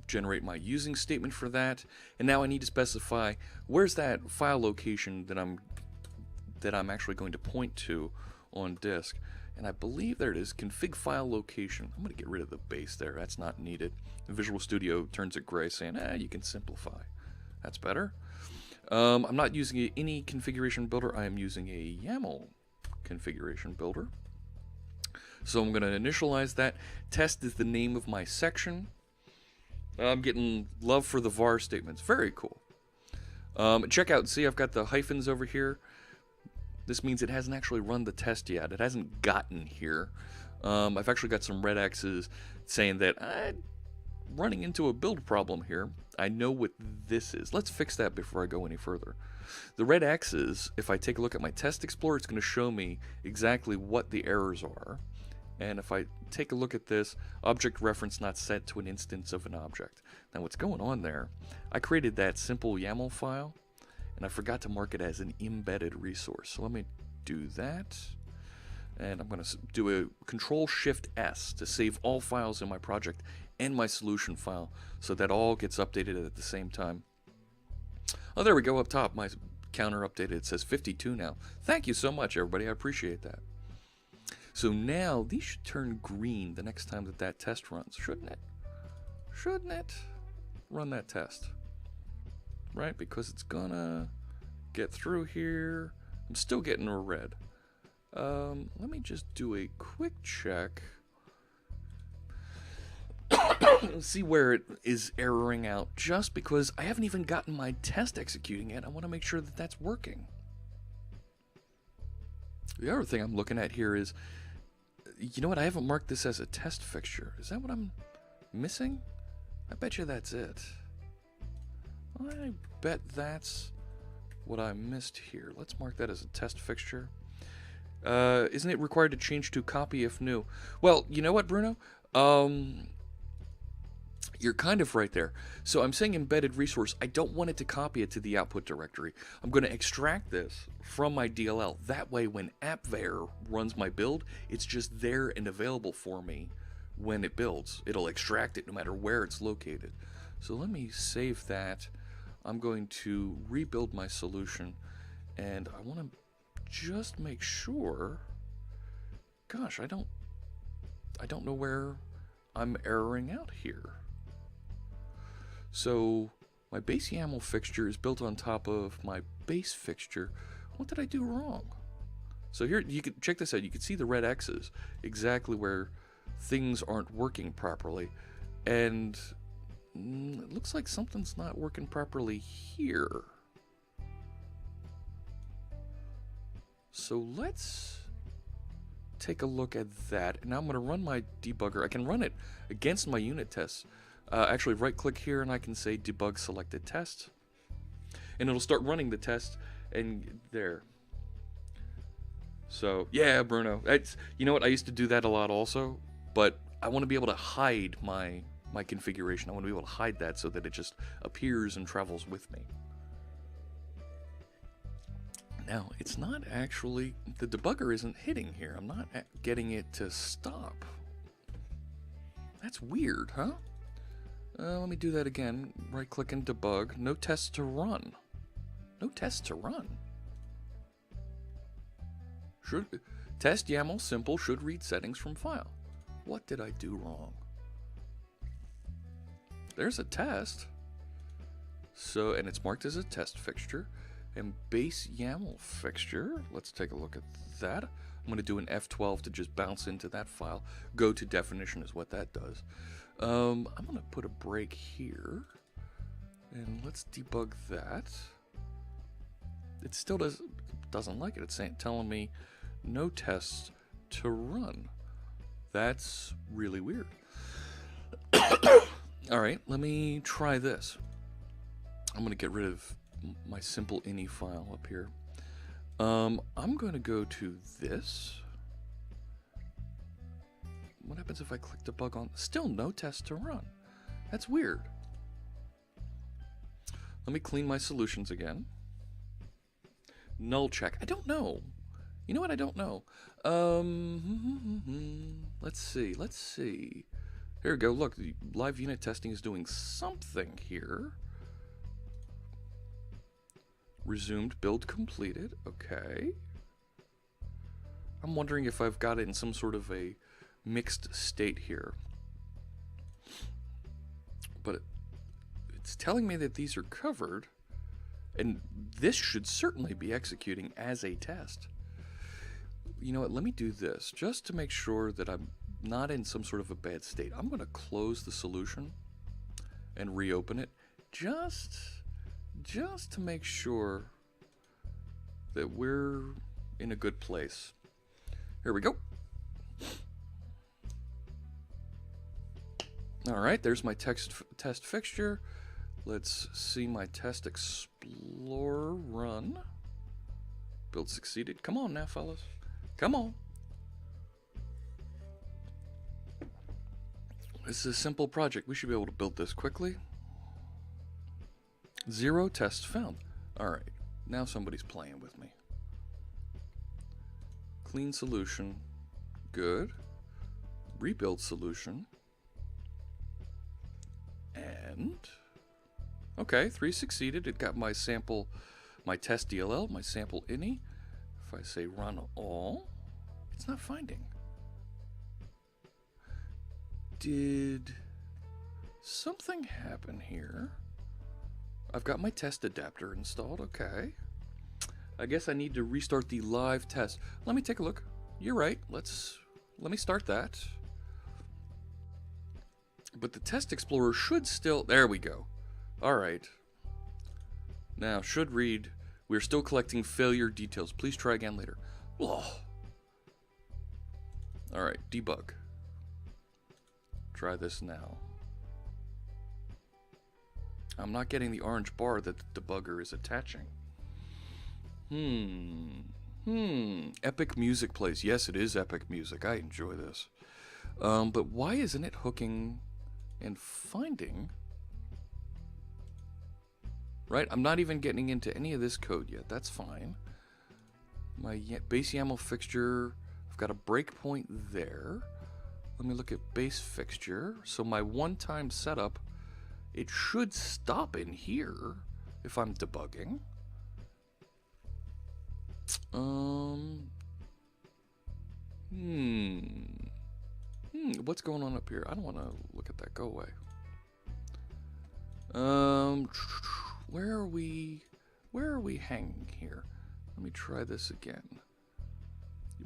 generate my using statement for that. And now I need to specify where's that file location that I'm actually going to point to on disk. And I believe there it is, config file location. I'm going to get rid of the base there. That's not needed. And Visual Studio turns it gray saying, you can simplify. That's better. I'm not using any configuration builder. I am using a YAML configuration builder. So I'm going to initialize that. Test is the name of my section. I'm getting love for the var statements. Very cool. Check out, see, I've got the hyphens over here. This means it hasn't actually run the test yet. It hasn't gotten here. I've actually got some red X's saying that I'm running into a build problem here. I know what this is. Let's fix that before I go any further. The red X's, if I take a look at my test explorer, it's going to show me exactly what the errors are. And if I take a look at this, object reference not set to an instance of an object. Now what's going on there, I created that simple YAML file, and I forgot to mark it as an embedded resource. So let me do that. And I'm going to do a Control-Shift-S to save all files in my project and my solution file so that all gets updated at the same time. Oh, there we go up top. My counter updated. It says 52 now. Thank you so much, everybody. I appreciate that. So now these should turn green the next time that test runs, shouldn't it? Shouldn't it? Run that test. Right? Because it's gonna get through here. I'm still getting a red. Let me just do a quick check. see where it is erroring out, just because I haven't even gotten my test executing yet. I want to make sure that that's working. The other thing I'm looking at here is, you know what, I haven't marked this as a test fixture. Is that what I'm missing? I bet you that's it. I bet that's what I missed here. Let's mark that as a test fixture. Isn't it required to change to copy if new? Well, you know what, Bruno? You're kind of right there. So I'm saying embedded resource. I don't want it to copy it to the output directory. I'm going to extract this from my DLL. That way, when AppVer runs my build, it's just there and available for me when it builds. It'll extract it no matter where it's located. So let me save that. I'm going to rebuild my solution, and I want to just make sure. Gosh, I don't know where I'm erroring out here. So my base YAML fixture is built on top of my base fixture. What did I do wrong? So here, you can check this out. You can see the red X's, exactly where things aren't working properly. And it looks like something's not working properly here. So let's take a look at that. Now I'm going to run my debugger. I can run it against my unit tests. Actually, right-click here, and I can say debug selected test. And it'll start running the test, and there. So, yeah, Bruno. You know what? I used to do that a lot also, but I want to be able to hide my configuration. I want to be able to hide that so that it just appears and travels with me. Now, it's not actually, the debugger isn't hitting here. I'm not getting it to stop. That's weird, huh? Let me do that again. Right-click and debug. No tests to run. No tests to run. Test YAML simple should read settings from file. What did I do wrong? There's a test. So, and it's marked as a test fixture. And base YAML fixture. Let's take a look at that. I'm going to do an F12 to just bounce into that file. Go to definition is what that does. I'm going to put a break here. And let's debug that. It still doesn't like it. It's telling me no tests to run. That's really weird. Alright, let me try this. I'm going to get rid of my simple ini file up here. I'm going to go to this. What happens if I click debug on? Still no test to run. That's weird. Let me clean my solutions again. Null check. I don't know. You know what? I don't know. Let's see. Let's see. Here we go. Look, the live unit testing is doing something here. Resumed build completed. Okay. I'm wondering if I've got it in some sort of a mixed state here. But it's telling me that these are covered, and this should certainly be executing as a test. You know what? Let me do this just to make sure that I'm not in some sort of a bad state. I'm going to close the solution and reopen it just to make sure that we're in a good place. Here we go. Alright, there's my test fixture. Let's see my test explorer run. Build succeeded. Come on now, fellas. Come on. This is a simple project. We should be able to build this quickly. 0 tests found. Alright, now somebody's playing with me. Clean solution. Good. Rebuild solution. And okay, 3 succeeded. It got my sample, my test DLL, my sample ini. If I say run all, it's not finding. Did something happen here? I've got my test adapter installed. Okay. I guess I need to restart the live test. Let me take a look. You're right. Let me start that. But the test explorer should still... There we go. All right. Now, should read, we're still collecting failure details. Please try again later. Ugh. All right, debug. Try this now. I'm not getting the orange bar that the debugger is attaching. Epic music plays. Yes, it is epic music. I enjoy this. But why isn't it hooking and finding? Right? I'm not even getting into any of this code yet. That's fine. My base YAML fixture, I've got a breakpoint there. Let me look at base fixture. So my one-time setup, it should stop in here if I'm debugging. What's going on up here? I don't want to look at that. Go away. Where are we hanging here? Let me try this again.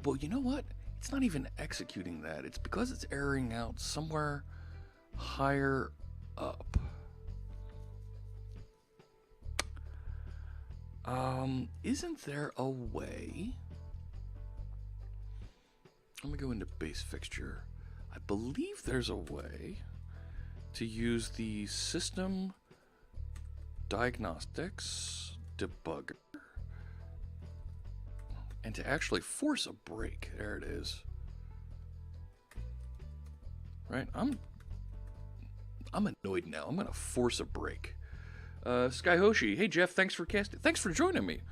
Well, you know what? It's not even executing that. It's because it's erroring out somewhere higher up. Isn't there a way? Let me go into base fixture. I believe there's a way to use the system diagnostics debugger and to actually force a break. There it is. Right? I'm annoyed now. I'm gonna force a break. Sky Hoshi, hey Jeff, thanks for casting. Thanks for joining me.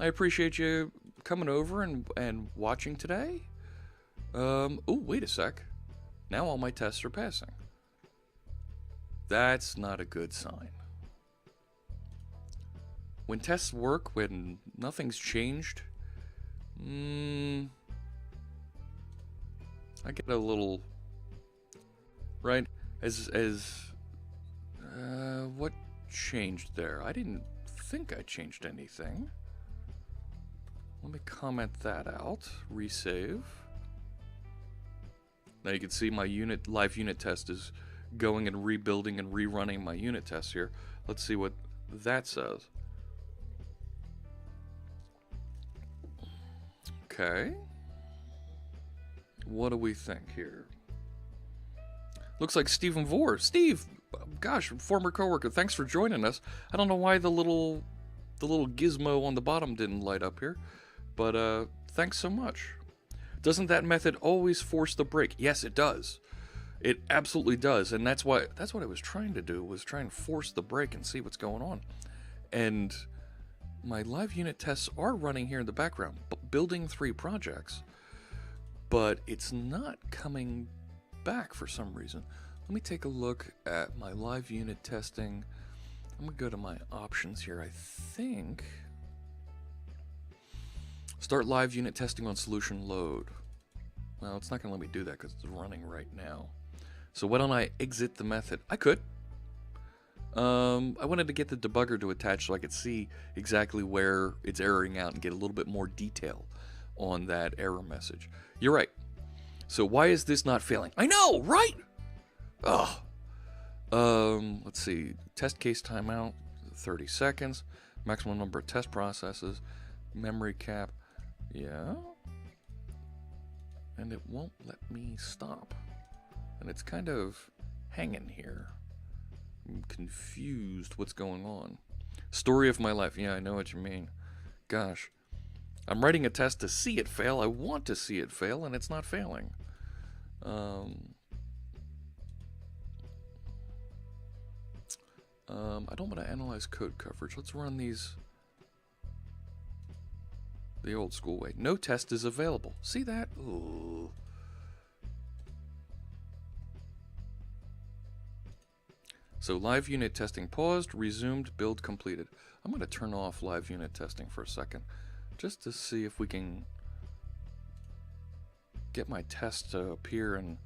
I appreciate you coming over and watching today. Oh, wait a sec. Now all my tests are passing. That's not a good sign. When tests work, when nothing's changed, I get a little, right? What changed there? I didn't think I changed anything. Let me comment that out. Resave. Now you can see my live unit test is going and rebuilding and rerunning my unit tests here. Let's see what that says. Okay. What do we think here? Looks like Stephen Vore. Steve, gosh, former coworker, thanks for joining us. I don't know why the little gizmo on the bottom didn't light up here, but thanks so much. Doesn't that method always force the break? Yes, it does. It absolutely does, and that's what I was trying to do, was try and force the break and see what's going on. And my live unit tests are running here in the background, building 3 projects, but it's not coming back for some reason. Let me take a look at my live unit testing. I'm gonna go to my options here. I think start live unit testing on solution load. Well, it's not gonna let me do that because it's running right now. So why don't I exit the method? I could. I wanted to get the debugger to attach so I could see exactly where it's erroring out and get a little bit more detail on that error message. You're right. So why is this not failing? I know, right? Ugh. Let's see. Test case timeout, 30 seconds. Maximum number of test processes. Memory cap. Yeah. And it won't let me stop. And it's kind of hanging here. I'm confused what's going on. Story of my life. Yeah, I know what you mean. Gosh. I'm writing a test to see it fail. I want to see it fail, and it's not failing. I don't want to analyze code coverage. Let's run these the old school way. No test is available. See that? Ooh. So live unit testing paused, resumed, build completed. I'm going to turn off live unit testing for a second, just to see if we can get my tests to appear and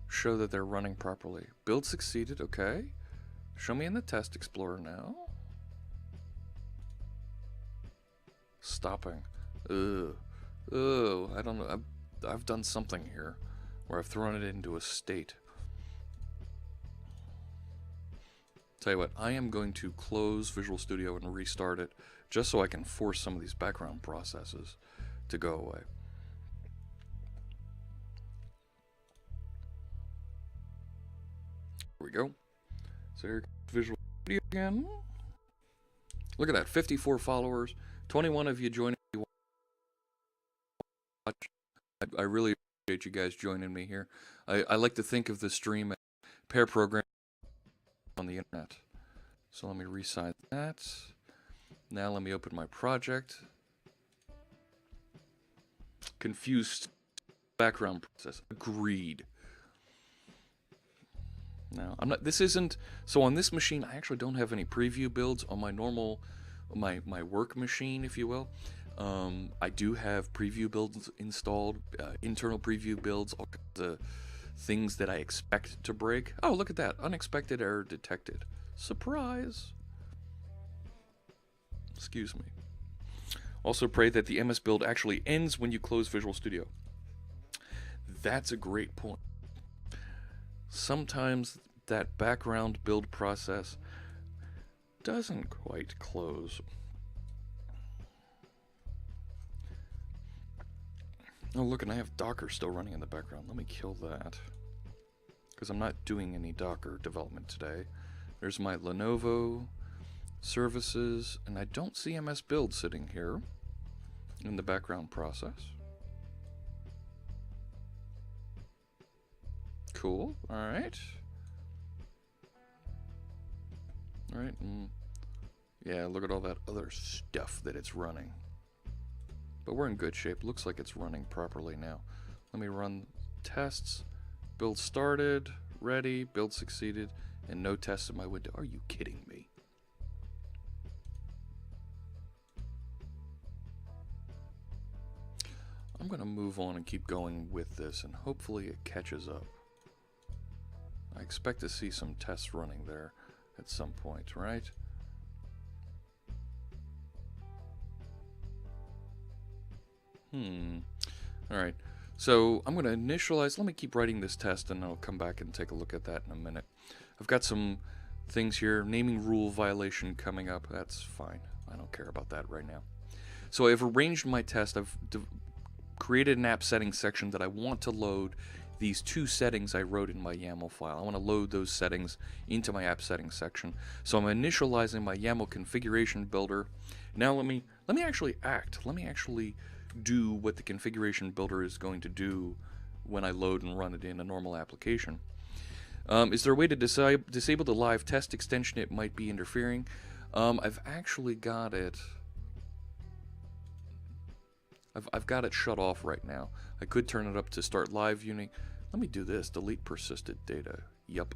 show that they're running properly. Build succeeded, okay. Show me in the test explorer now. Stopping. Ugh. Ugh. I don't know. I've done something here where I've thrown it into a state. Tell you what, I am going to close Visual Studio and restart it just so I can force some of these background processes to go away. Here we go. So here comes Visual Studio again. Look at that, 54 followers, 21 of you joining me. I really appreciate you guys joining me here. I like to think of the stream as pair program on the internet. So let me resize that. Now let me open my project. Confused background process. Agreed. Now, this isn't, so on this machine, I actually don't have any preview builds. On my normal, my work machine, if you will, I do have preview builds installed, internal preview builds, all kinds of things that I expect to break. Oh, look at that, unexpected error detected. Surprise! Excuse me. Also pray that the MS build actually ends when you close Visual Studio. That's a great point. Sometimes that background build process doesn't quite close. Oh, look, and I have Docker still running in the background. Let me kill that, because I'm not doing any Docker development today. There's my Lenovo services, and I don't see MS build sitting here in the background process. Cool. All right. All right. Yeah, look at all that other stuff that it's running. But we're in good shape. Looks like it's running properly now. Let me run tests. Build started, ready, build succeeded, and no tests in my window. Are you kidding me? I'm going to move on and keep going with this, and hopefully it catches up. I expect to see some tests running there at some point, right? Alright, so I'm going to initialize. Let me keep writing this test and I'll come back and take a look at that in a minute. I've got some things here. Naming rule violation coming up. That's fine. I don't care about that right now. So I've arranged my test. I've created an app settings section that I want to load these two settings I wrote in my YAML file. I want to load those settings into my app settings section. So I'm initializing my YAML configuration builder. Now let me actually act. Let me actually do what the configuration builder is going to do when I load and run it in a normal application. Is there a way to disable the live test extension? It might be interfering. I've actually got it. I've got it shut off right now. I could turn it up to start live viewing. Let me do this. Delete persisted data. Yup.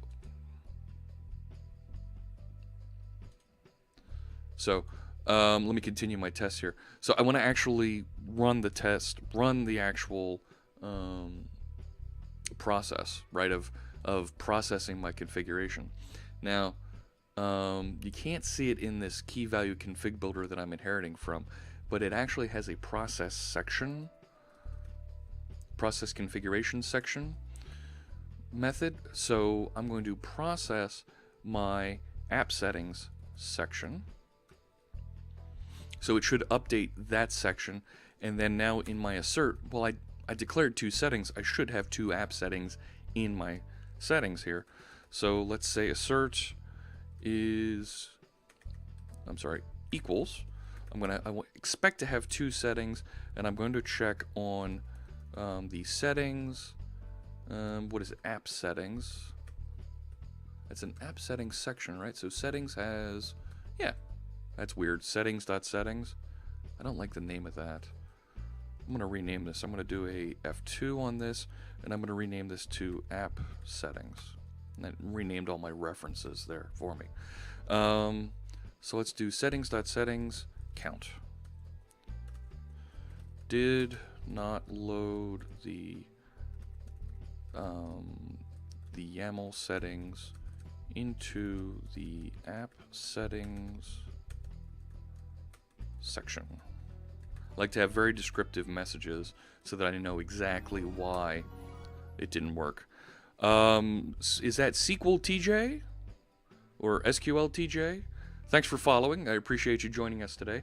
So let me continue my test here. So I want to actually run the test, run the actual process, right, of processing my configuration. Now, you can't see it in this key value config builder that I'm inheriting from, but it actually has a process section, process configuration section method. So I'm going to process my app settings section. So it should update that section, and then now in my assert, well, I declared two settings. I should have two app settings in my settings here. So let's say assert is, equals. I expect to have two settings, and I'm going to check on the settings. What is it? App settings. It's an app settings section, right? So settings has, yeah, that's weird. Settings.settings. I don't like the name of that. I'm going to rename this. I'm going to do a F2 on this, and I'm going to rename this to app settings. And that renamed all my references there for me. So let's do settings.settings count. Did not load the YAML settings into the app settings section. I like to have very descriptive messages so that I know exactly why it didn't work. Is that SQL TJ? or SQLTJ. Thanks for following. I appreciate you joining us today.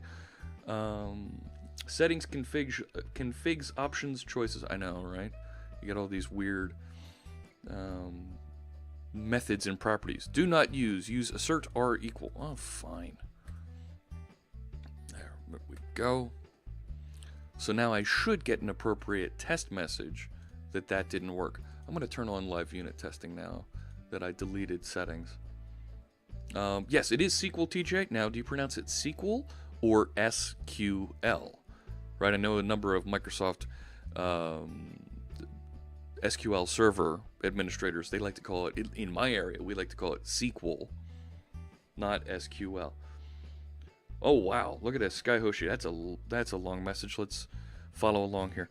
Settings, configs, options, choices. I know, right? You get all these weird methods and properties. Do not use assert r equal. Oh, fine. There we go. So now I should get an appropriate test message that didn't work. I'm going to turn on live unit testing now that I deleted settings. Yes, it is SQL TJ. Now, do you pronounce it SQL or SQL? Right, I know a number of Microsoft SQL Server administrators, they like to call it, in my area, we like to call it SQL, not SQL. Oh, wow, look at this, Sky Hoshi, that's a long message. Let's follow along here.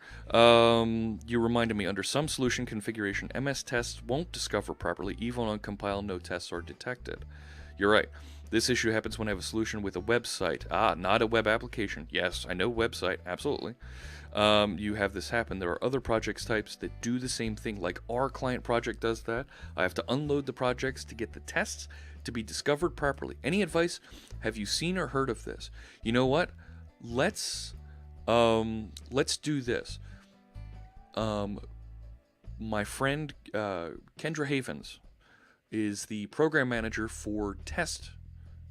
You reminded me, under some solution configuration, MS tests won't discover properly, even on compile, no tests are detected. You're right. This issue happens when I have a solution with a website. Not a web application. Yes, I know website, absolutely. You have this happen. There are other projects types that do the same thing, like our client project does that. I have to unload the projects to get the tests to be discovered properly. Any advice? Have you seen or heard of this? You know what? Let's do this. My friend Kendra Havens is the program manager for test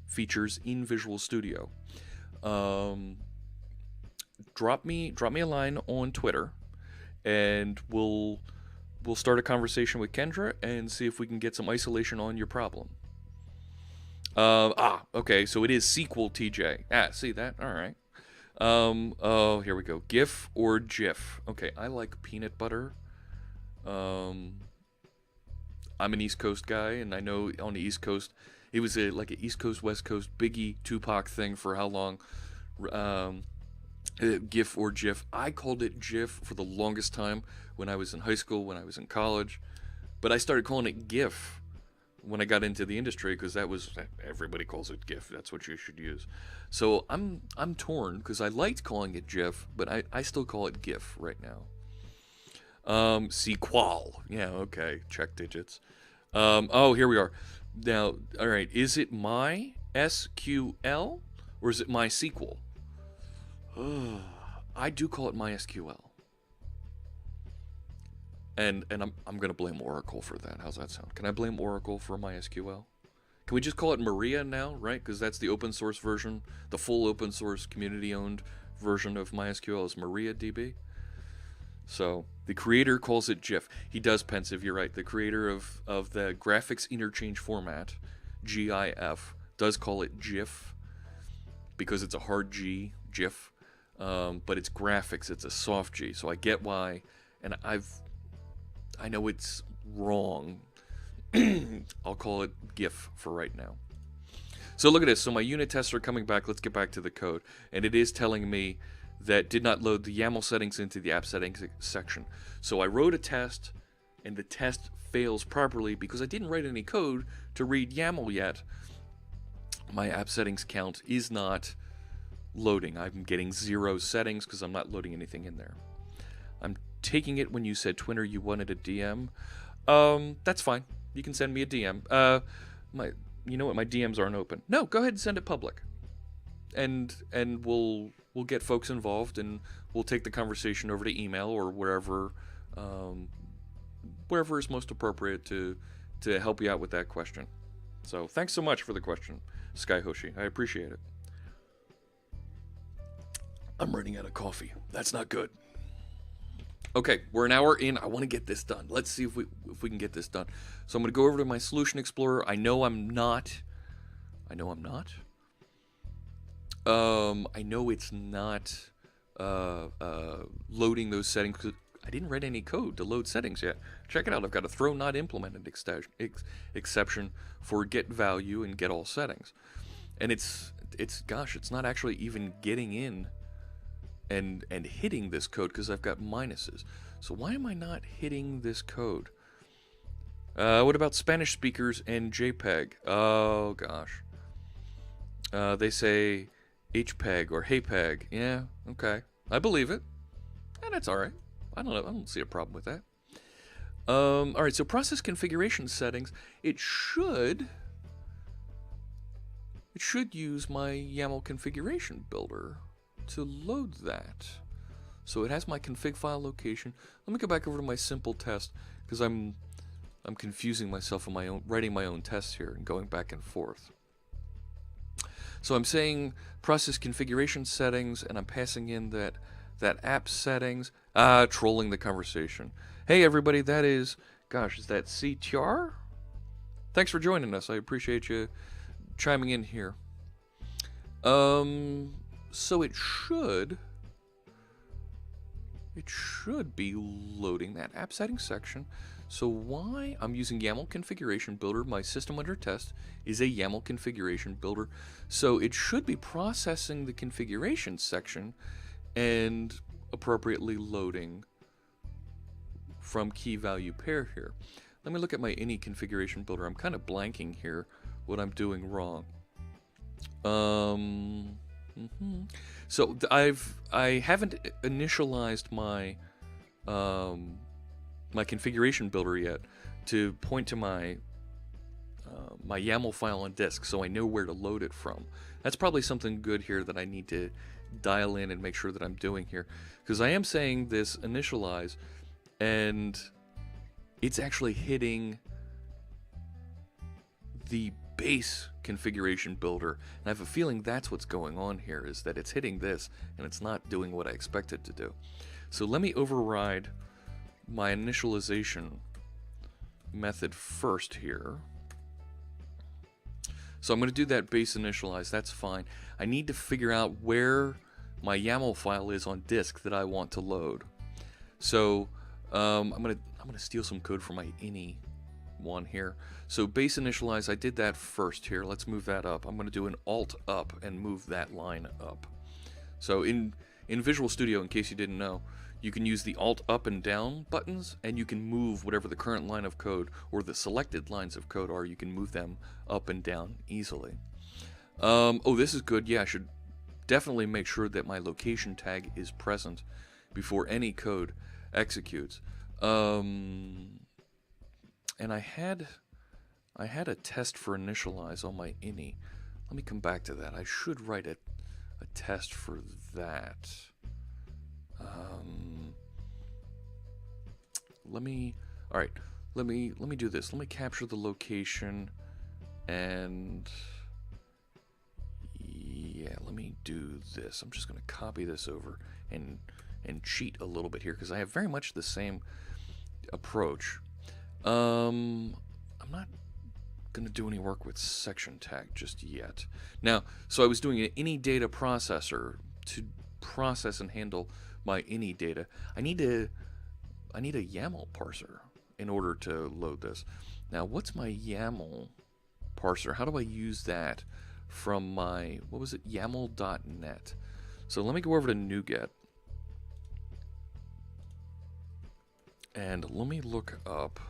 features in Visual Studio. Drop me a line on Twitter, and we'll start a conversation with Kendra and see if we can get some isolation on your problem. Okay, so it is SQL TJ. See that? All right. Oh, here we go. GIF or JIFF. Okay, I like peanut butter. I'm an East Coast guy, and I know on the East Coast, it was like an East Coast, West Coast, Biggie, Tupac thing for how long? GIF or JIFF. I called it JIFF for the longest time when I was in high school, when I was in college. But I started calling it GIF when I got into the industry, because everybody calls it GIF. That's what you should use. So I'm torn, because I liked calling it JIFF, but I still call it GIF right now. SQL. Yeah, okay. Check digits. Oh, here we are. Now, all right. Is it my SQL or is it my SQL? I do call it MySQL. And I'm going to blame Oracle for that. How's that sound? Can I blame Oracle for MySQL? Can we just call it Maria now, right? Because that's the open source version. The full open source community-owned version of MySQL is MariaDB. So the creator calls it JIFF. He does, Pensive, you're right. The creator of the graphics interchange format, GIF, does call it JIFF because it's a hard G, JIFF. But it's graphics, it's a soft G. So I get why, and I know it's wrong. I'll call it GIF for right now. So look at this. So my unit tests are coming back. Let's get back to the code. And it is telling me that did not load the YAML settings into the app settings section. So I wrote a test, and the test fails properly because I didn't write any code to read YAML yet. My app settings count is not loading. I'm getting 0 settings because I'm not loading anything in there. I'm taking it when you said, Twinner, you wanted a DM. That's fine. You can send me a DM. You know what? My DMs aren't open. No, go ahead and send it public. And we'll get folks involved, and we'll take the conversation over to email or wherever is most appropriate to help you out with that question. So thanks so much for the question, Sky Hoshi. I appreciate it. I'm running out of coffee. That's not good. Okay, we're an hour in. I want to get this done. Let's see if we can get this done. So I'm going to go over to my Solution Explorer. I know I'm not. I know it's not loading those settings because I didn't write any code to load settings yet. Check it out. I've got a throw not implemented exception for get value and get all settings. And it's not actually even getting in and hitting this code because I've got minuses. So why am I not hitting this code? What about Spanish speakers and JPEG? Oh gosh. They say HPEG or HeyPEG. Yeah, okay. I believe it. And that's alright. I don't see a problem with that. Alright, so process configuration settings. It should it should use my YAML configuration builder to load that. So it has my config file location. Let me go back over to my simple test, because I'm confusing myself in my own, writing my own tests here and going back and forth. So I'm saying process configuration settings, and I'm passing in that app settings. Trolling the conversation. Hey everybody, that is, gosh, is that CTR? Thanks for joining us. I appreciate you chiming in here. So it should be loading that app settings section. So why I'm using YAML configuration builder, my system under test is a YAML configuration builder. So it should be processing the configuration section and appropriately loading from key value pair here. Let me look at my any configuration builder. I'm kind of blanking here what I'm doing wrong. So I haven't initialized my my configuration builder yet to point to my my YAML file on disk, so I know where to load it from. That's probably something good here that I need to dial in and make sure that I'm doing here, because I am saying this initialize, and it's actually hitting the base configuration builder, and I have a feeling that's what's going on here, is that it's hitting this and it's not doing what I expect it to do. So let me override my initialization method first here. So I'm going to do that base initialize. That's fine. I need to figure out where my YAML file is on disk that I want to load. So I'm going to steal some code from my ini one here. So base initialize, I did that first here. Let's move that up. I'm going to do an alt up and move that line up. So in Visual Studio, in case you didn't know, you can use the alt up and down buttons, and you can move whatever the current line of code or the selected lines of code are. You can move them up and down easily. Oh, this is good. Yeah, I should definitely make sure that my location tag is present before any code executes. And I had a test for initialize on my ini. Let me come back to that. I should write a test for that. Let me do this. Let me capture the location, and yeah, let me do this. I'm just going to copy this over and cheat a little bit here, because I have very much the same approach. I'm not going to do any work with section tag just yet. Now, so I was doing an ini data processor to process and handle my ini data. I need a YAML parser in order to load this. Now, what's my YAML parser? How do I use that from my, what was it, YAML.net? So let me go over to NuGet, and let me look up,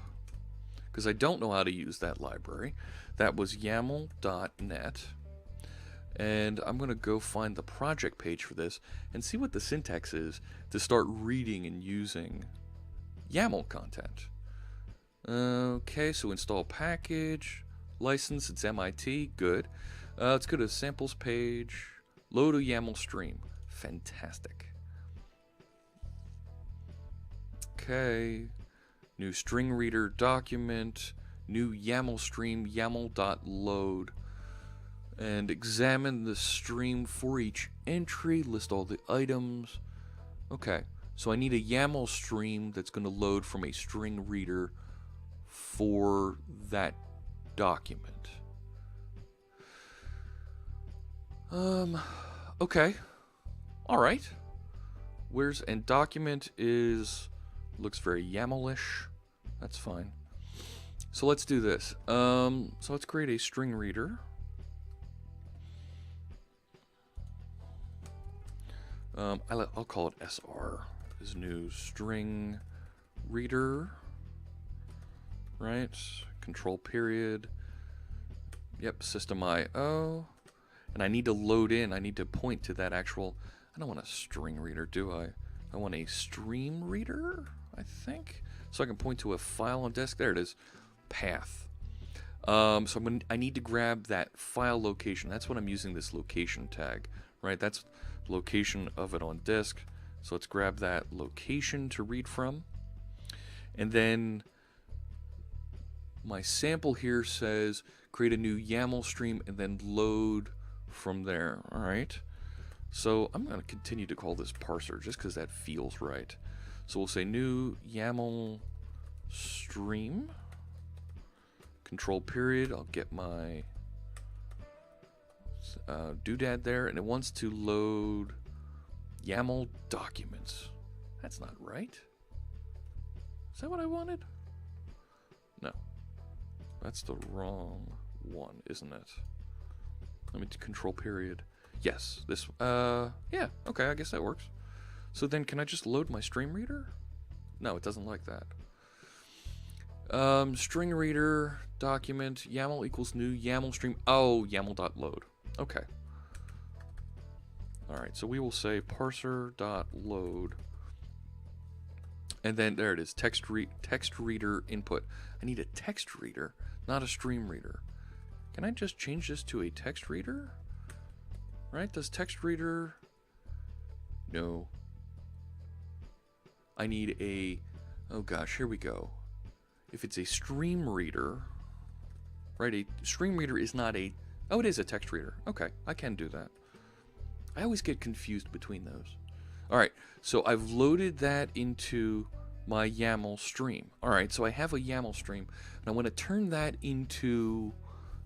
because I don't know how to use that library. That was YAML.net. And I'm going to go find the project page for this and see what the syntax is to start reading and using YAML content. Okay, so install package, license, it's MIT, good. Let's go to samples page, load a YAML stream, fantastic. Okay, new string reader document, new YAML stream, YAML.load. And examine the stream for each entry, list all the items. Okay, so I need a YAML stream that's going to load from a string reader for that document. Okay, all right. And document looks very YAML-ish. That's fine. So let's do this. So let's create a string reader. I'll call it SR, is new string reader, right? Control period. Yep, system IO. And I need to load in, I need to point to that actual, I don't want a string reader, do I? I want a stream reader, I think. So I can point to a file on disk. There it is, path. So I need to grab that file location. That's what I'm using this location tag, right? That's location of it on disk. So let's grab that location to read from. And then my sample here says create a new YAML stream and then load from there. All right. So I'm going to continue to call this parser just because that feels right. So we'll say new YAML stream, control period. I'll get my doodad there, and it wants to load YAML documents. That's not right. Is that what I wanted? No. That's the wrong one, isn't it? Let me do control period. Yes, this, yeah, okay, I guess that works. So then can I just load my stream reader? No, it doesn't like that. String reader, document, YAML equals new YAML stream. Oh, YAML.load. Okay. All right, so we will say parser.load. And then there it is, text reader input. I need a text reader, not a stream reader. Can I just change this to a text reader? Right, does text reader? No. I need a, oh gosh, here we go. If it's a stream reader, right, a stream reader is not a, oh, it is a text reader. Okay, I can do that. I always get confused between those. All right, so I've loaded that into my YAML stream. All right, so I have a YAML stream, and I want to turn that into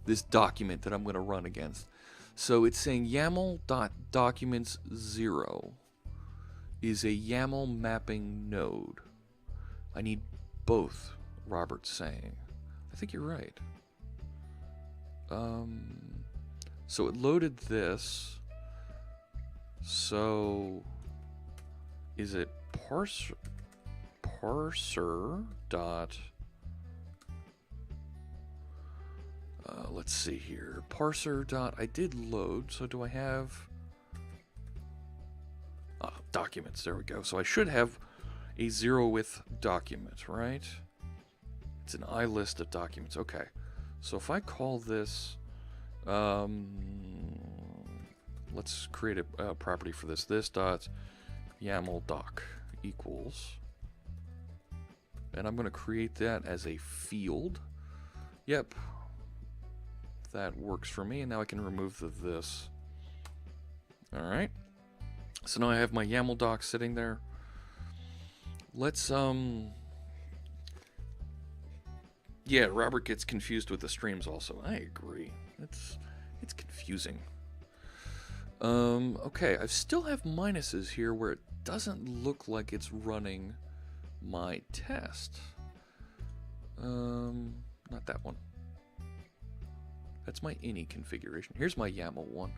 this document that I'm going to run against. So it's saying YAML.documents0 is a YAML mapping node. I need both, Robert's saying. I think you're right. So it loaded this. So is it parser dot, let's see here, parser dot, I did load, so do I have documents? There we go. So I should have a 0 with document, right? It's an I list of documents. Okay, so if I call this, let's create a property for this. This dot YAML doc equals, and I'm going to create that as a field. Yep, that works for me. And now I can remove the this. All right. So now I have my YAML doc sitting there. Let's yeah, Robert gets confused with the streams also. I agree. It's confusing. Okay, I still have minuses here where it doesn't look like it's running my test. Not that one. That's my ini configuration. Here's my YAML one.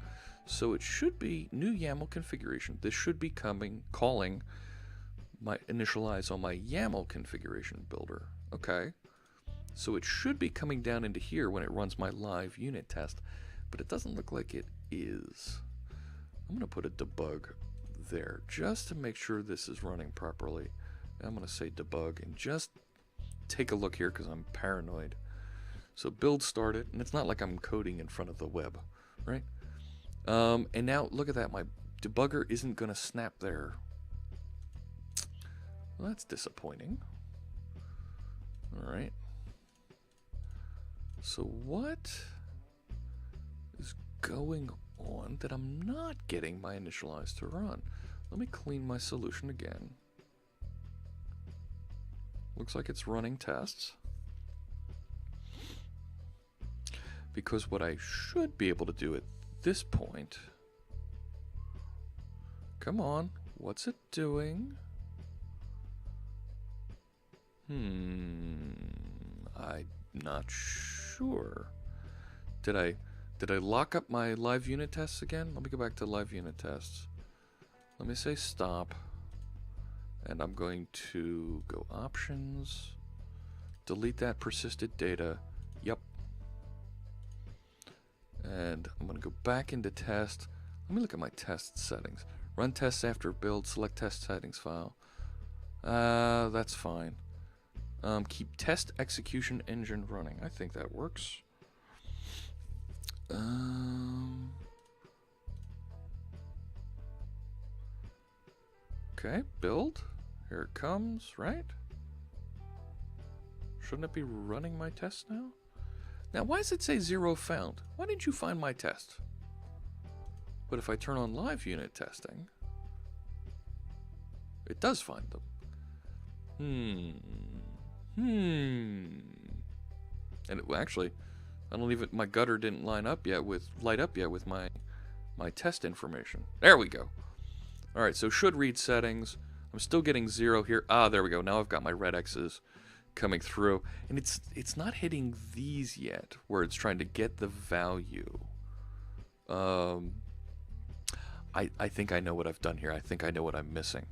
So it should be new YAML configuration. This should be calling my initialize on my YAML configuration builder. Okay. So it should be coming down into here when it runs my live unit test, but it doesn't look like it is. I'm going to put a debug there just to make sure this is running properly. I'm going to say debug and just take a look here because I'm paranoid. So build started, and it's not like I'm coding in front of the web, right? And now look at that, my debugger isn't going to snap there. Well, that's disappointing. All right. So what is going on that I'm not getting my initialize to run? Let me clean my solution again. Looks like it's running tests. Because what I should be able to do at this point, come on, what's it doing? I'm not sure. Did I lock up my live unit tests again? Let me go back to live unit tests. Let me say stop. And I'm going to go options, delete that persisted data. Yep. And I'm going to go back into test. Let me look at my test settings. Run tests after build, select test settings file. That's fine. Keep test execution engine running. I think that works. Okay, build. Here it comes, right? Shouldn't it be running my test now? Now, why does it say 0 found? Why didn't you find my test? But if I turn on live unit testing, it does find them. And it, actually, I don't even, my gutter didn't light up yet with my test information. There we go. All right, so should read settings. I'm still getting 0 here. Ah, there we go. Now I've got my red X's coming through, and it's not hitting these yet, where it's trying to get the value. I think I know what I've done here. I think I know what I'm missing.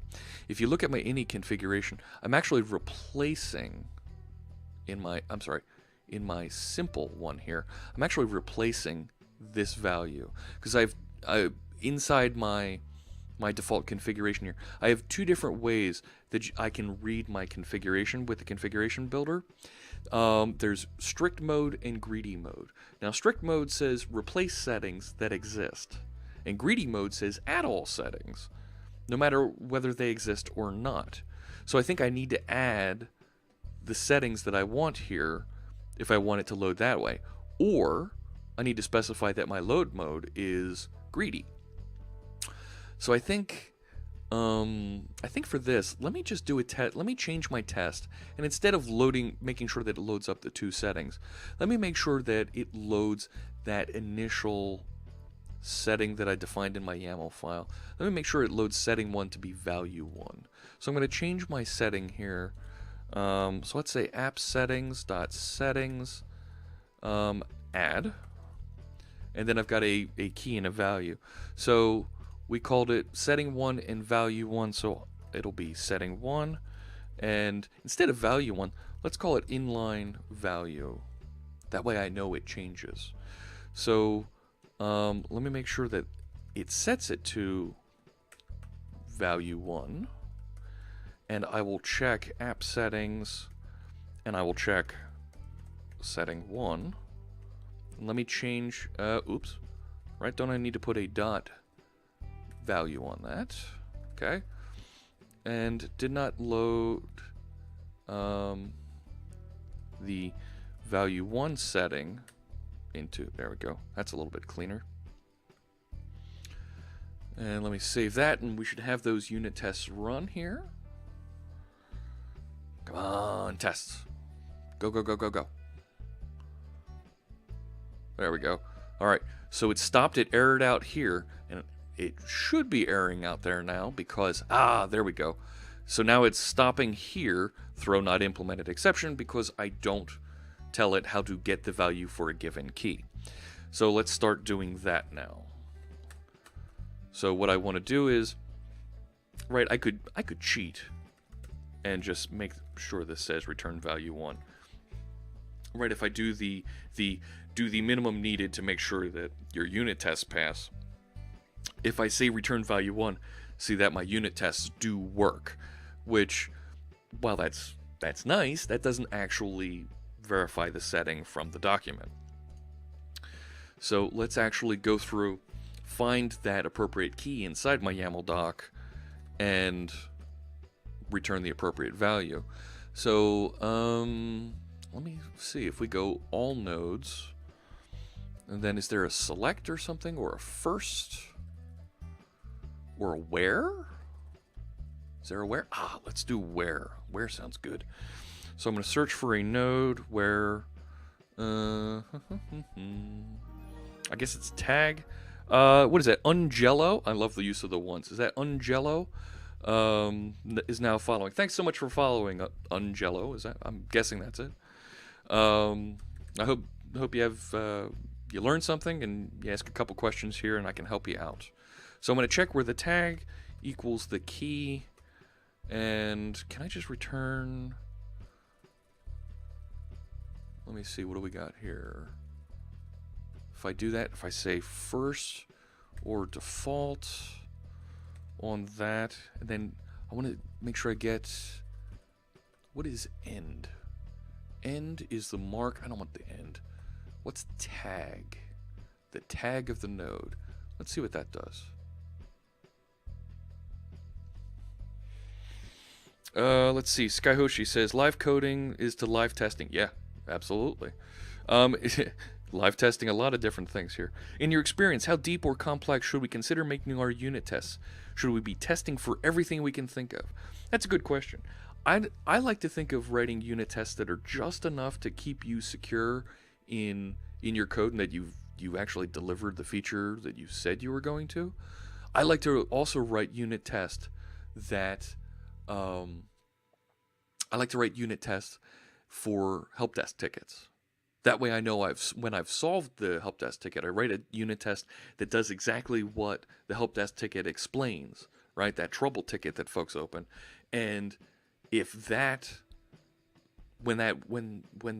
If you look at my ini configuration, I'm actually replacing in my simple one here, I'm actually replacing this value because I've inside my default configuration here, I have two different ways that I can read my configuration with the configuration builder. There's strict mode and greedy mode. Now, strict mode says replace settings that exist, and greedy mode says add all settings, no matter whether they exist or not. So I think I need to add the settings that I want here if I want it to load that way, or I need to specify that my load mode is greedy. So I think for this, let me just do a test. Let me change my test, and instead of making sure that it loads up the two settings, let me make sure that it loads that initial setting that I defined in my YAML file. Let me make sure it loads setting 1 to be value 1. So I'm going to change my setting here. So let's say app settings.settings add, and then I've got a key and a value. So we called it setting 1 and value 1, so it'll be setting 1, and instead of value 1, let's call it inline value. That way I know it changes. So let me make sure that it sets it to value 1, and I will check app settings, and I will check setting 1. And let me change, oops, right, don't I need to put a dot value on that? Okay, and did not load the value 1 setting into, there we go, that's a little bit cleaner. And let me save that, and we should have those unit tests run here. Come on, tests. Go, go, go, go, go. There we go. All right, so it stopped, it errored out here, and it should be erroring out there now because, there we go. So now it's stopping here, throw not implemented exception, because I don't tell it how to get the value for a given key. So let's start doing that now. So what I want to do is, right, I could cheat and just make sure this says return value 1. Right, if I do the minimum needed to make sure that your unit tests pass, if I say return value 1, see that my unit tests do work, which, while that's nice, that doesn't actually verify the setting from the document. So let's actually go through, find that appropriate key inside my YAML doc, and return the appropriate value. So let me see if we go all nodes, and then is there a select or something, or a first, or a where? Is there a where? Let's do where. Where sounds good. So I'm going to search for a node where, I guess it's tag. What is that? Ungello? I love the use of the ones. Is that Ungello? Is now following. Thanks so much for following, Ungello. Is that? I'm guessing that's it. I hope you have you learned something and you ask a couple questions here, and I can help you out. So I'm going to check where the tag equals the key, and can I just return? Let me see, what do we got here? If I do that, if I say first or default on that, and then I want to make sure I get, what is end? End is the mark. I don't want the end. What's tag? the tag of the node. Let's see what that does. Let's see. Skyhoshi says live coding is to live testing. Yeah, absolutely. Live testing, a lot of different things here. In your experience, how deep or complex should we consider making our unit tests? Should we be testing for everything we can think of? That's a good question. I like to think of writing unit tests that are just enough to keep you secure in your code and that you've actually delivered the feature that you said you were going to. I like to also write unit tests that I like to write unit tests for help desk tickets. That way I know when I've solved the help desk ticket, I write a unit test that does exactly what the help desk ticket explains, right? That trouble ticket that folks open. And if when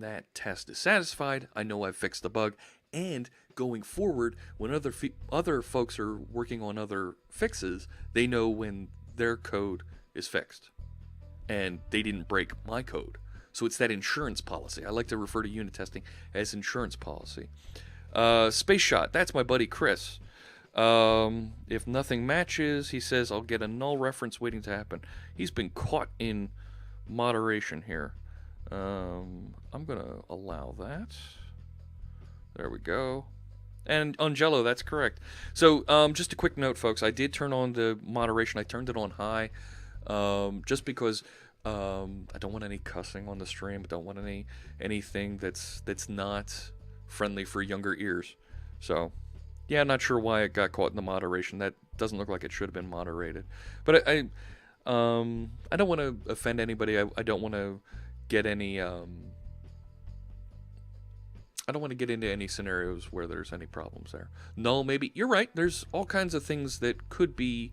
that test is satisfied, I know I've fixed the bug. And going forward, when other folks are working on other fixes, they know when their code is fixed and they didn't break my code. So it's that insurance policy. I like to refer to unit testing as insurance policy. Space Shot, that's my buddy Chris. If nothing matches, he says, I'll get a null reference waiting to happen. He's been caught in moderation here. I'm going to allow that. There we go. And Angelo, that's correct. So just a quick note, folks. I did turn on the moderation. I turned it on high just because I don't want any cussing on the stream. I don't want anything that's not friendly for younger ears. So, yeah, I'm not sure why it got caught in the moderation. That doesn't look like it should have been moderated. But I don't want to offend anybody. I don't want to get any... I don't want to get into any scenarios where there's any problems there. Null, maybe. You're right. There's all kinds of things that could be...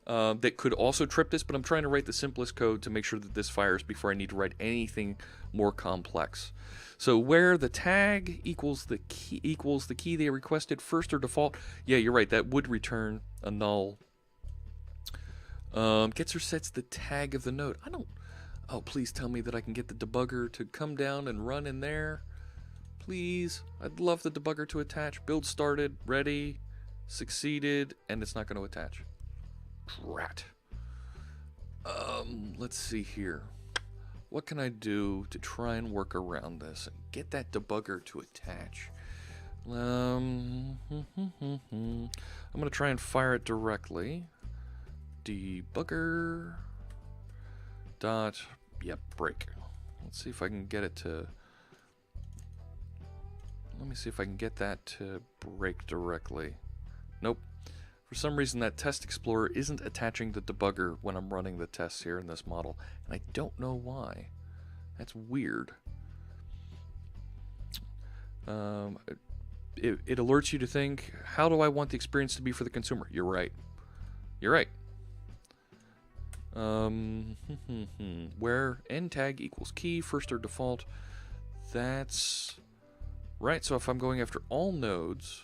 that could also trip this, but I'm trying to write the simplest code to make sure that this fires before I need to write anything more complex. So where the tag equals the key they requested, first or default, yeah, you're right, that would return a null. Gets or sets the tag of the node. Oh, please tell me that I can get the debugger to come down and run in there. Please. I'd love the debugger to attach. Build started, ready, succeeded, and it's not going to attach. Drat. Let's see here. What can I do to try and work around this and get that debugger to attach? I'm going to try and fire it directly. Debugger dot break. Let's see if I can get it to... Let me see if I can get that to break directly. Nope. For some reason, that Test Explorer isn't attaching the debugger when I'm running the tests here in this model, and I don't know why. That's weird. It alerts you to think, how do I want the experience to be for the consumer? You're right. You're right. Where end tag equals key, first or default. That's right. So if I'm going after all nodes...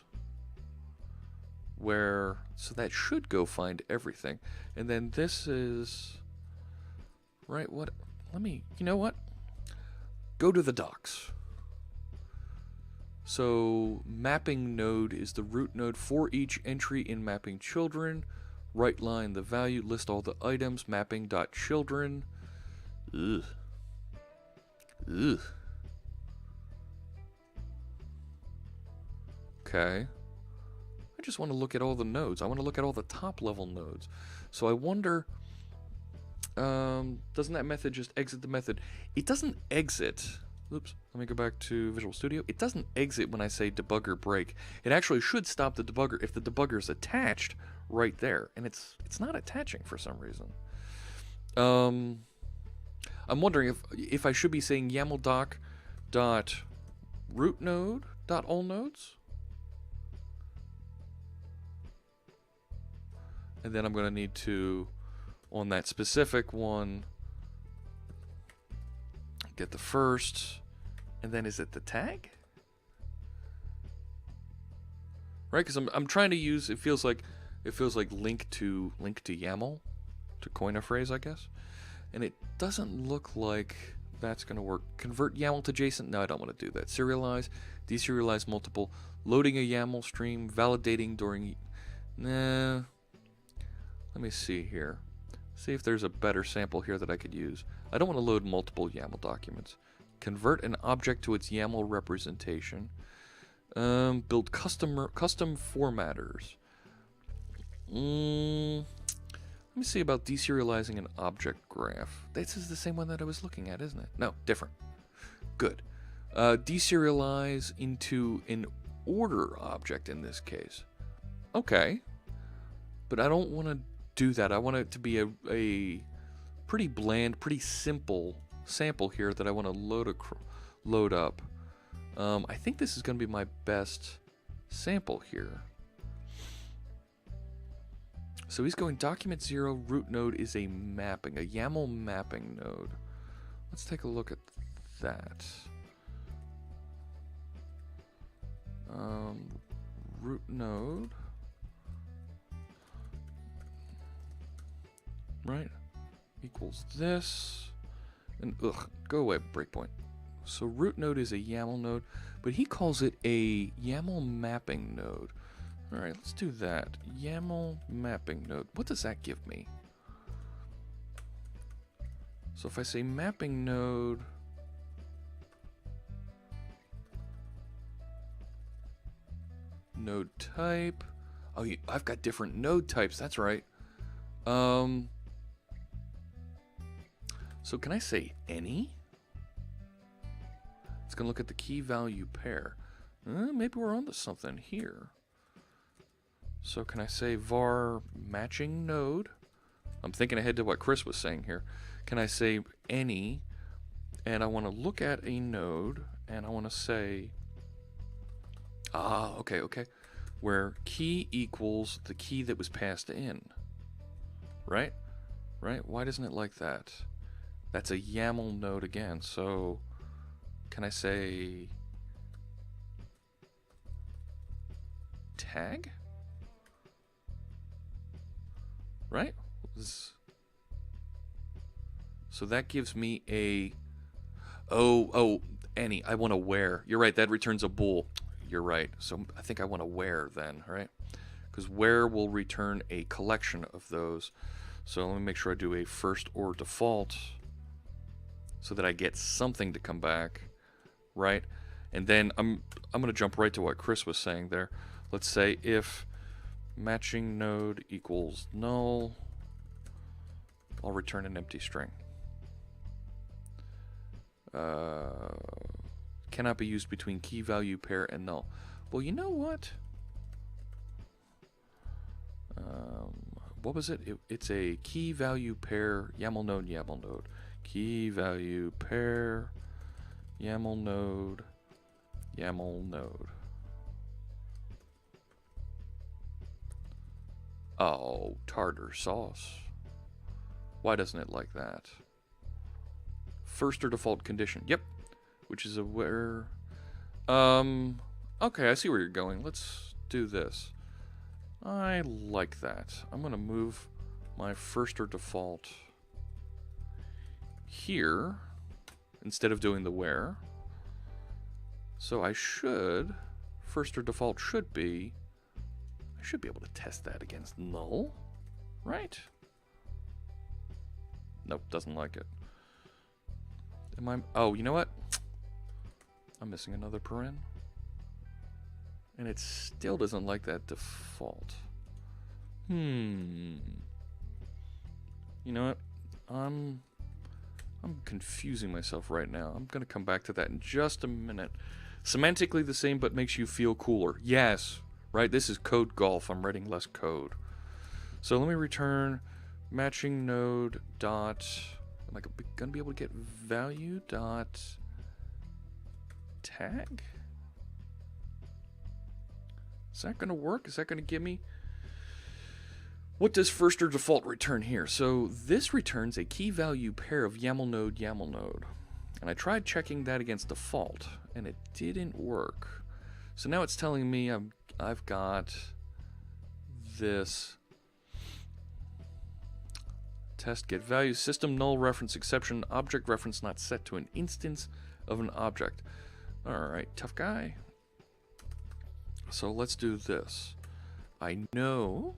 so that should go find everything. And then this is, right, you know what? Go to the docs. So mapping node is the root node for each entry in mapping children. Right line the value, list all the items, mapping.children. Ugh. Okay. I just want to look at all the nodes. I want to look at all the top level nodes. So I wonder, doesn't that method just exit the method? It doesn't exit. Oops, let me go back to Visual Studio. It doesn't exit when I say debugger break. It actually should stop the debugger if the debugger is attached right there. And it's not attaching for some reason. I'm wondering if I should be saying YAML doc dot root node dot all nodes. And then I'm going to need to, on that specific one, get the first, and then is it the tag? Right, because I'm trying to use, it feels like link to YAML, to coin a phrase, I guess. And it doesn't look like that's going to work. Convert YAML to JSON. No, I don't want to do that. Serialize, deserialize multiple. Loading a YAML stream, validating during... Nah. Let me see here. See if there's a better sample here that I could use. I don't want to load multiple YAML documents. Convert an object to its YAML representation. Build custom formatters. Let me see about deserializing an object graph. This is the same one that I was looking at, isn't it? No, different. Good. Deserialize into an order object in this case. Okay. But I don't want to do that. I want it to be a pretty bland, pretty simple sample here that I want to load up. I think this is going to be my best sample here. So he's going document 0, root node is a mapping, a YAML mapping node. Let's take a look at that. Root node, right, equals this, and go away, breakpoint. So root node is a YAML node, but he calls it a YAML mapping node. All right, let's do that. YAML mapping node. What does that give me? So if I say mapping node, node type. Oh, I've got different node types. That's right. So can I say any? It's gonna look at the key value pair. Maybe we're onto something here. So can I say var matching node? I'm thinking ahead to what Chris was saying here. Can I say any, and I want to look at a node, and I want to say, okay, where key equals the key that was passed in, right? Why doesn't it like that? That's a YAML node again. So can I say tag? Right? So that gives me a any. I want a where. You're right, that returns a bool. You're right. So I think I want a where then, right? Because where will return a collection of those. So let me make sure I do a first or default so that I get something to come back, right? And then I'm going to jump right to what Chris was saying there. Let's say if matching node equals null, I'll return an empty string. Cannot be used between key value pair and null. Well, you know what? What was it? It's a key value pair YAML node. Key value pair YAML node. Oh, tartar sauce. Why doesn't it like that? First or default condition. Yep. Which is a where. Okay, I see where you're going. Let's do this. I like that. I'm going to move my first or default here instead of doing the where. So I should, first or default should be, I should be able to test that against null, right? Nope, doesn't like it. Am I, oh, you know what? I'm missing another paren. And it still doesn't like that default. You know what? I'm confusing myself right now. I'm going to come back to that in just a minute. Semantically the same, but makes you feel cooler. Yes, right? This is code golf. I'm writing less code. So let me return matching node dot. Am I going to be able to get value dot tag? Is that going to work? Is that going to give me... What does first or default return here? So this returns a key value pair of YAML node. And I tried checking that against default, and it didn't work. So now it's telling me I've got this test get value, system null reference exception, object reference not set to an instance of an object. Alright, tough guy. So let's do this. I know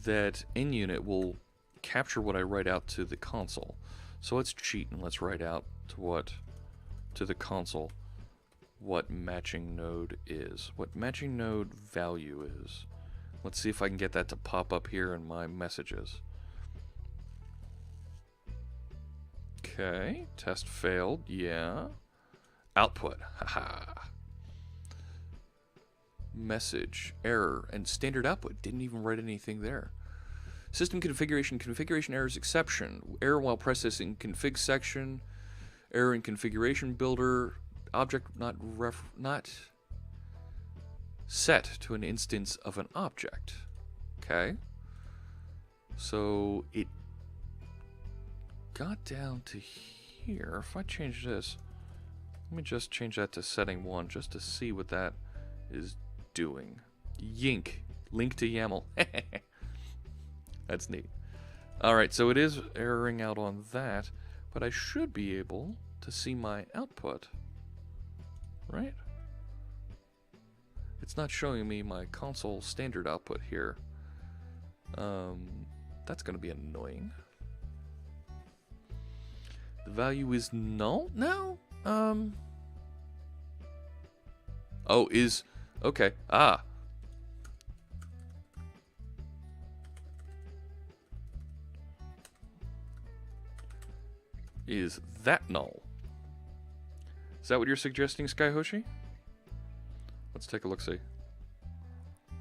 that NUnit will capture what I write out to the console. So let's cheat and let's write out to the console what matching node is, what matching node value is. Let's see if I can get that to pop up here in my messages. Okay, test failed, yeah. Output, haha. Message, error, and standard output. Didn't even write anything there. System configuration, configuration errors exception, error while processing config section, error in configuration builder, object not set to an instance of an object. Okay. So it got down to here. If I change this, let me just change that to setting 1 just to see what that is doing. Yink. Link to YAML. That's neat. Alright, so it is erroring out on that, but I should be able to see my output. Right? It's not showing me my console standard output here. That's going to be annoying. The value is null now? Oh, is... Okay. Ah. Is that null? Is that what you're suggesting, Skyhoshi? Let's take a look-see.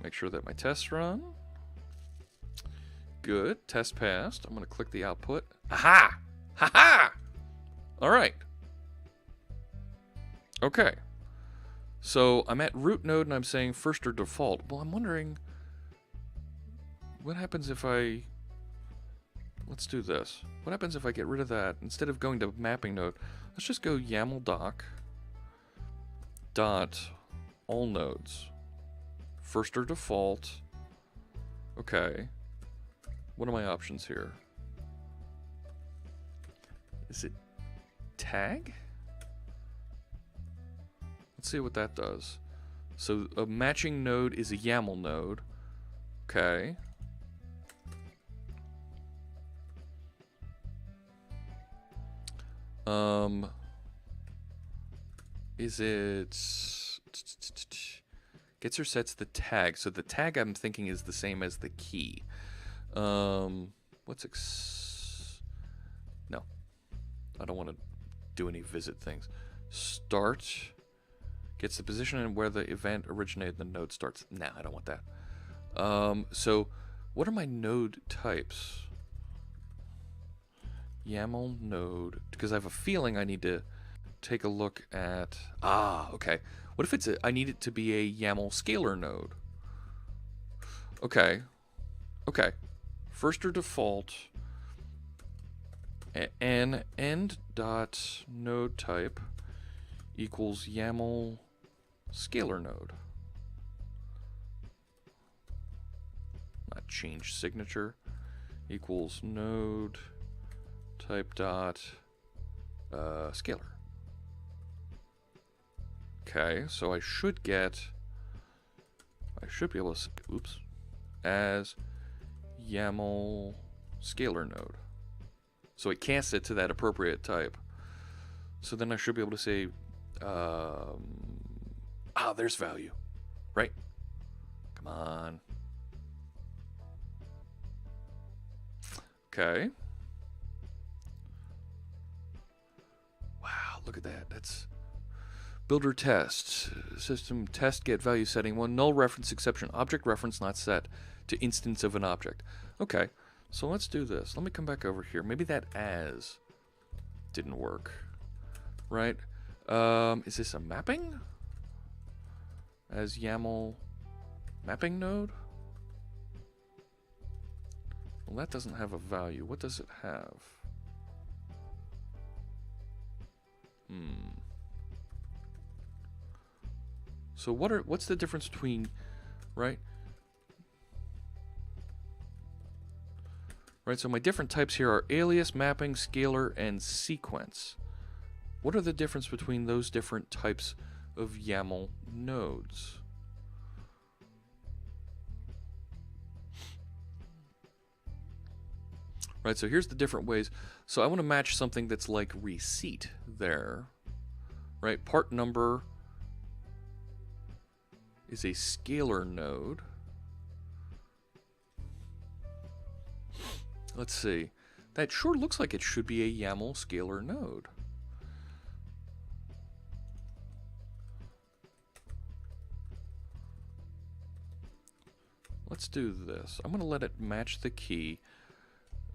Make sure that my tests run. Good. Test passed. I'm going to click the output. Aha! Ha-ha! Alright. Okay. So I'm at root node and I'm saying first or default. Well, I'm wondering what happens if I... Let's do this. What happens if I get rid of that? Instead of going to mapping node, let's just go YAML doc dot all nodes. First or default. Okay. What are my options here? Is it tag? Let's see what that does. So a matching node is a YAML node. Okay. Is it gets or sets the tag? So the tag I'm thinking is the same as the key. What's no, I don't want to do any visit things. Start gets the position and where the event originated. The node starts. Nah, I don't want that. So what are my node types? YAML node, because I have a feeling I need to take a look at... okay. What if it's I need it to be a YAML scalar node? Okay. Okay. First or default, an end dot node type equals YAML scalar node. Not change signature equals node type dot scalar. Okay, so I should be able to, oops, as YAML scalar node. So it casts it to that appropriate type. So then I should be able to say, there's value, right? Come on. Okay. Wow, look at that. That's builder test, system test get value setting 1, null reference exception, object reference not set to instance of an object. Okay, so let's do this. Let me come back over here. Maybe that as didn't work, right? Is this a mapping? As YAML mapping node? Well, that doesn't have a value. What does it have? So what's the difference between, right? Right, so my different types here are alias, mapping, scalar, and sequence. What are the difference between those different types of YAML nodes? Right, so here's the different ways. So I want to match something that's like receipt there. Right, part number is a scalar node. Let's see. That sure looks like it should be a YAML scalar node. Let's do this. I'm going to let it match the key.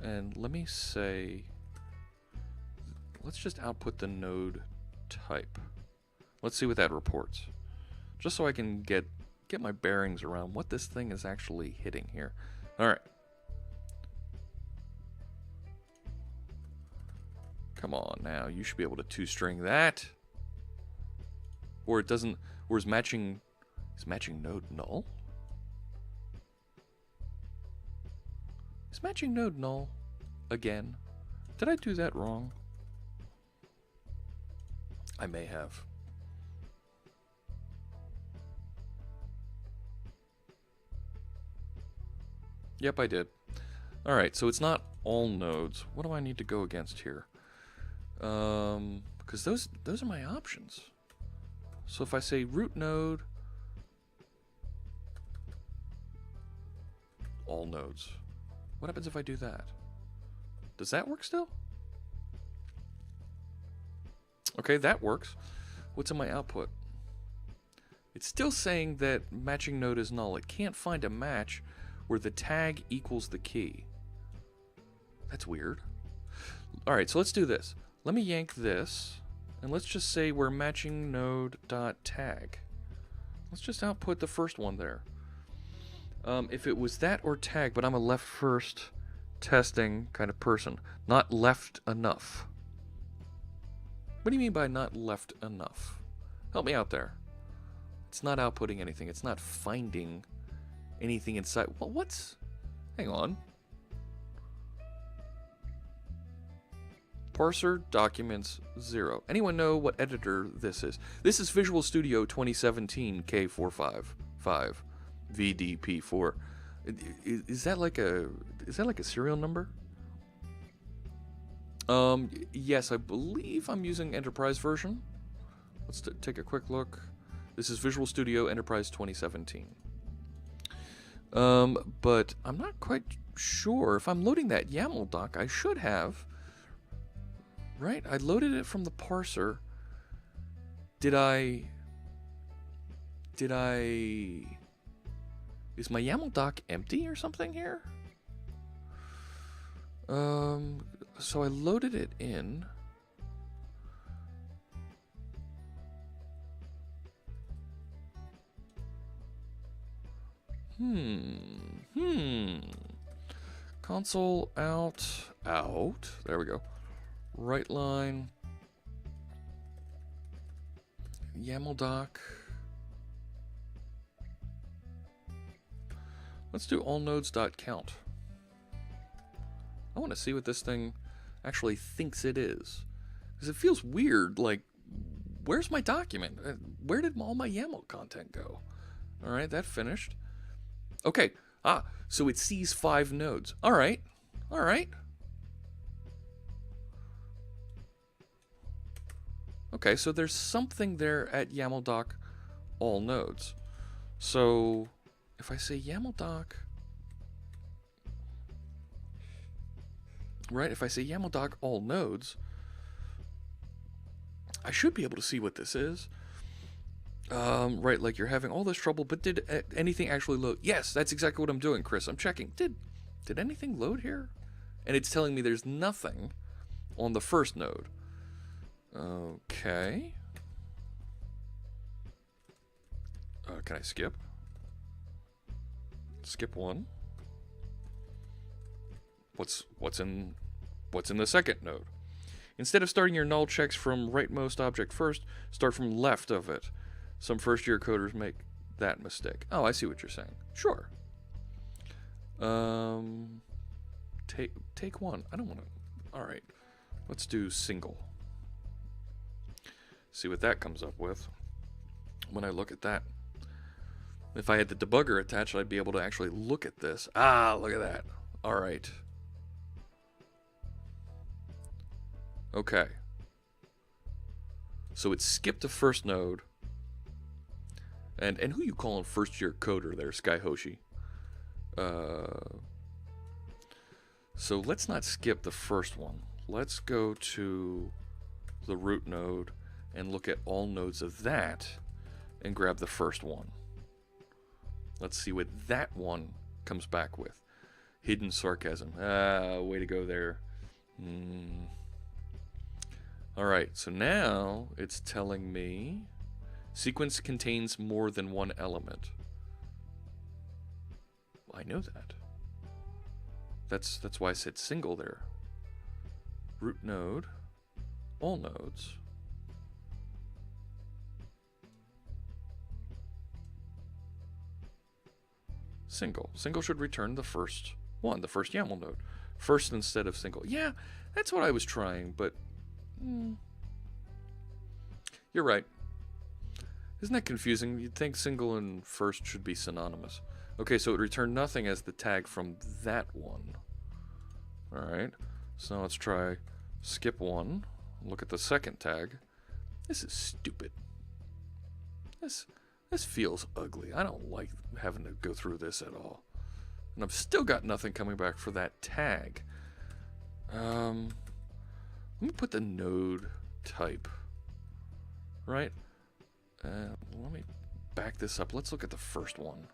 And let me say, let's just output the node type. Let's see what that reports. Just so I can get my bearings around what this thing is actually hitting here. All right. Come on now, you should be able to two-string that. Or it doesn't, or is matching node null? Is matching node null again? Did I do that wrong? I may have. Yep, I did. Alright, so it's not all nodes. What do I need to go against here? Because those are my options. So if I say root node, all nodes. What happens if I do that? Does that work still? Okay, that works. What's in my output? It's still saying that matching node is null. It can't find a match where the tag equals the key. That's weird. Alright, so let's do this. Let me yank this, and let's just say we're matching node.tag. Let's just output the first one there. If it was that or tag, but I'm a left first testing kind of person, not left enough. What do you mean by not left enough? Help me out there. It's not outputting anything. It's not finding anything inside. Well, what's... Hang on. Parser documents 0. Anyone know what editor this is? This is Visual Studio 2017 K455 VDP4. Is that like a serial number? Yes, I believe I'm using Enterprise version. Let's take a quick look. This is Visual Studio Enterprise 2017. But I'm not quite sure. If I'm loading that YAML doc, I should have. Right? I loaded it from the parser. Did I... Is my YAML doc empty or something here? So I loaded it in. Console out. There we go. Right line. YAML doc. Let's do allnodes.count. I want to see what this thing actually thinks it is. Because it feels weird, like, where's my document? Where did all my YAML content go? Alright, that finished. Okay, so it sees 5 nodes. Alright. Okay, so there's something there at YAML doc all nodes. So if I say YAML doc, right? If I say YAML doc all nodes, I should be able to see what this is. Right, like you're having all this trouble, but did anything actually load? Yes, that's exactly what I'm doing, Chris. I'm checking. Did anything load here? And it's telling me there's nothing on the first node. Okay. Can I skip? Skip one. What's in the second node? Instead of starting your null checks from rightmost object first, start from left of it. Some first-year coders make that mistake. Oh, I see what you're saying. Sure. take one. I don't want to. All right, let's do single. See what that comes up with. When I look at that, if I had the debugger attached, I'd be able to actually look at this. Ah, look at that. All right. Okay. So it skipped the first node. And who you calling first year coder there, Sky Hoshi? So let's not skip the first one. Let's go to the root node and look at all nodes of that and grab the first one. Let's see what that one comes back with. Hidden sarcasm. Ah, way to go there. Alright, so now it's telling me sequence contains more than one element. I know that. That's why I said single there. Root node, all nodes. Single. Single should return the first one, the first YAML node. First instead of single. Yeah, that's what I was trying, but you're right. Isn't that confusing? You'd think single and first should be synonymous. Okay, so it returned nothing as the tag from that one. Alright, so let's try skip one. Look at the second tag. This is stupid. This feels ugly. I don't like having to go through this at all. And I've still got nothing coming back for that tag. Let me put the node type. Right? Let me back this up. Let's look at the first one.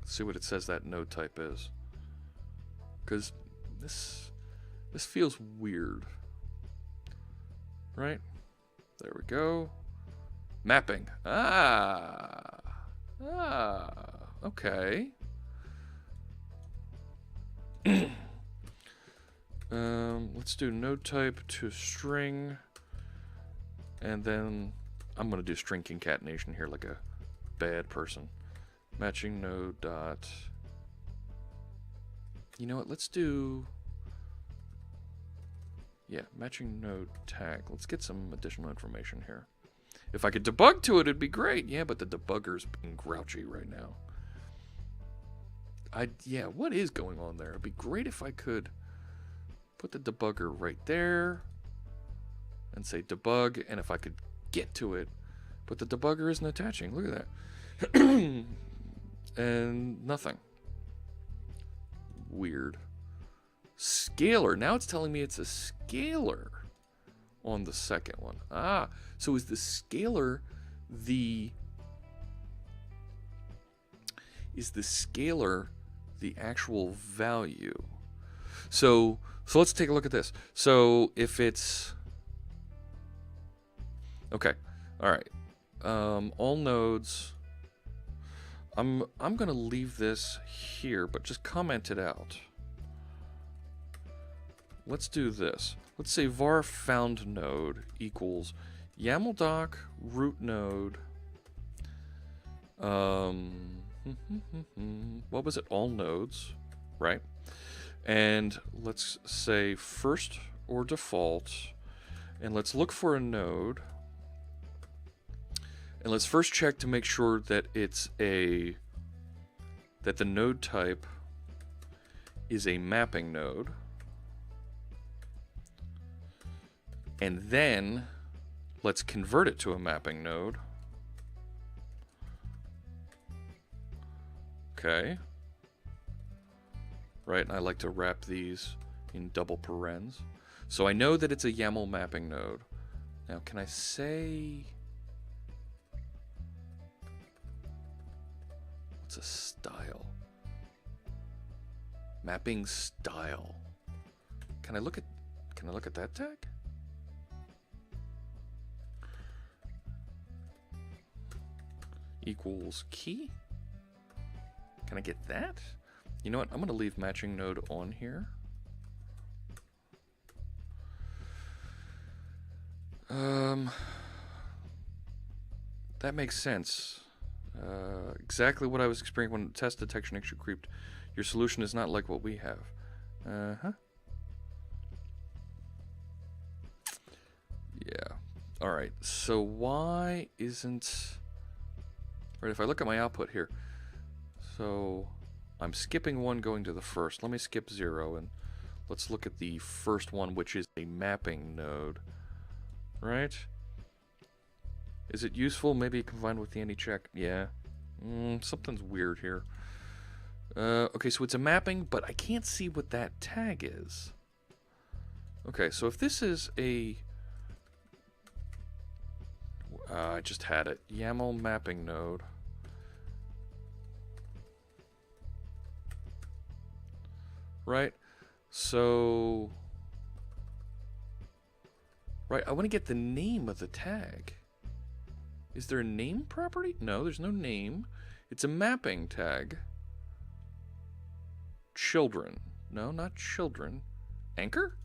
See what it says that node type is. Because this feels weird. Right? There we go. Mapping. Okay. Let's do node type to string. And then I'm going to do string concatenation here like a bad person. Matching node dot. You know what? Let's do. Yeah, matching node tag. Let's get some additional information here. If I could debug to it, it'd be great. Yeah, but the debugger's being grouchy right now. Yeah, what is going on there? It'd be great if I could put the debugger right there and say debug, and if I could get to it, but the debugger isn't attaching. Look at that. And nothing. Weird. Scalar. Now it's telling me it's a scalar on the second one. Ah, so is the scalar the actual value? So let's take a look at this. So if it's okay, all right, all nodes. I'm gonna leave this here, but just comment it out. Let's do this. Let's say var found node equals YAML doc root node. What was it? All nodes, right? And let's say first or default, and let's look for a node. And let's first check to make sure that that the node type is a mapping node. And then let's convert it to a mapping node. Okay. Right, and I like to wrap these in double parens. So I know that it's a YAML mapping node. Now, can I say... what's a style? Mapping style. Can I look at that tag? Equals key. Can I get that? You know what? I'm going to leave matching node on here. That makes sense. Exactly what I was experiencing when test detection actually creeped. Your solution is not like what we have. Uh-huh. Yeah. All right. So why isn't... Right, if I look at my output here, so I'm skipping 1 going to the first. Let me skip 0 and let's look at the first one, which is a mapping node. Right? Is it useful? Maybe combined with the anti-check? Yeah. Something's weird here. Okay, so it's a mapping, but I can't see what that tag is. Okay, so if this is a... I just had it. YAML mapping node. Right? So... Right, I want to get the name of the tag. Is there a name property? No, there's no name. It's a mapping tag. Children. No, not children. Anchor?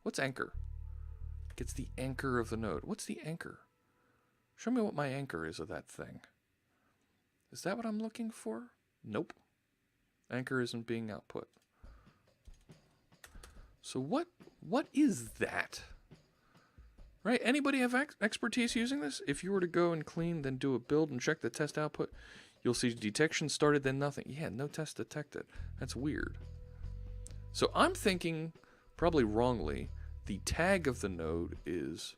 What's anchor? Gets the anchor of the node. What's the anchor? Show me what my anchor is of that thing. Is that what I'm looking for? Nope. Anchor isn't being output. So what is that? Right? Anybody have expertise using this? If you were to go and clean, then do a build and check the test output, you'll see detection started, then nothing. Yeah, no test detected. That's weird. So I'm thinking, probably wrongly, the tag of the node is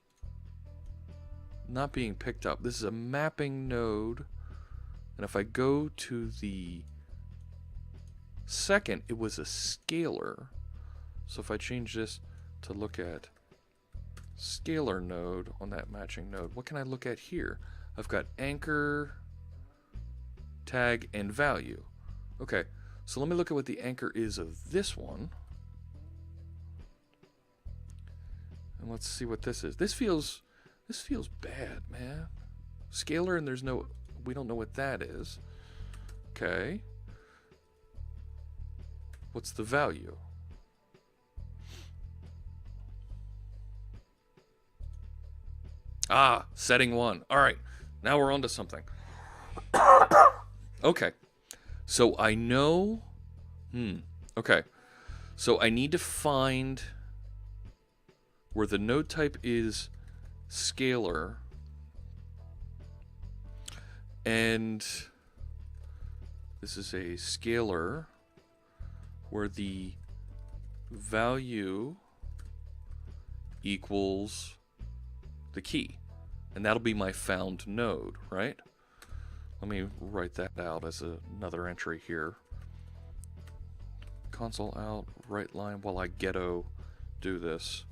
not being picked up. This is a mapping node. And if I go to the second, it was a scalar. So if I change this to look at scalar node on that matching node, what can I look at here? I've got anchor, tag, and value. Okay, so let me look at what the anchor is of this one. And let's see what this is. This feels bad, man. Scalar, and we don't know what that is. Okay. What's the value? Ah, setting 1. All right, now we're on to something. Okay, so I know... Okay, so I need to find where the node type is scalar, and this is a scalar where the value equals the key, and that'll be my found node, right? Let me write that out as another entry here. Console out, right line, while I ghetto do this.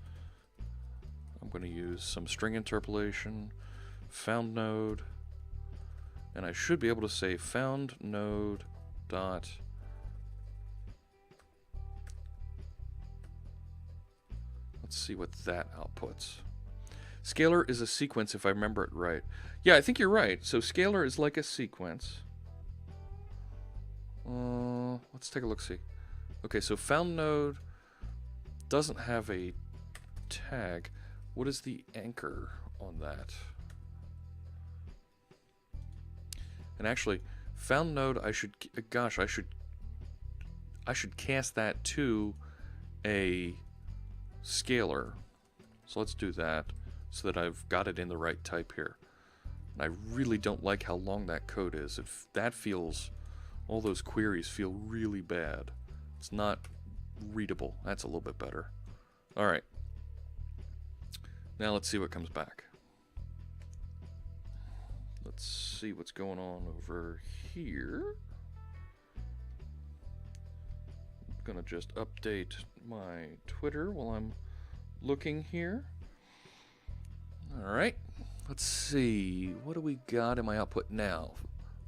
I'm going to use some string interpolation, found node, and I should be able to say found node dot let's see what that outputs. Scalar is a sequence, if I remember it right. Yeah, I think you're right. So scalar is like a sequence. Let's take a look-see. Okay, so found node doesn't have a tag. What is the anchor on that? And actually, found node, I should cast that to a scalar. So let's do that so that I've got it in the right type here. And I really don't like how long that code is. That feels, all those queries feel really bad. It's not readable. That's a little bit better. All right. Now let's see what comes back. Let's see what's going on over here. I'm gonna just update my Twitter while I'm looking here. All right, let's see. What do we got in my output now?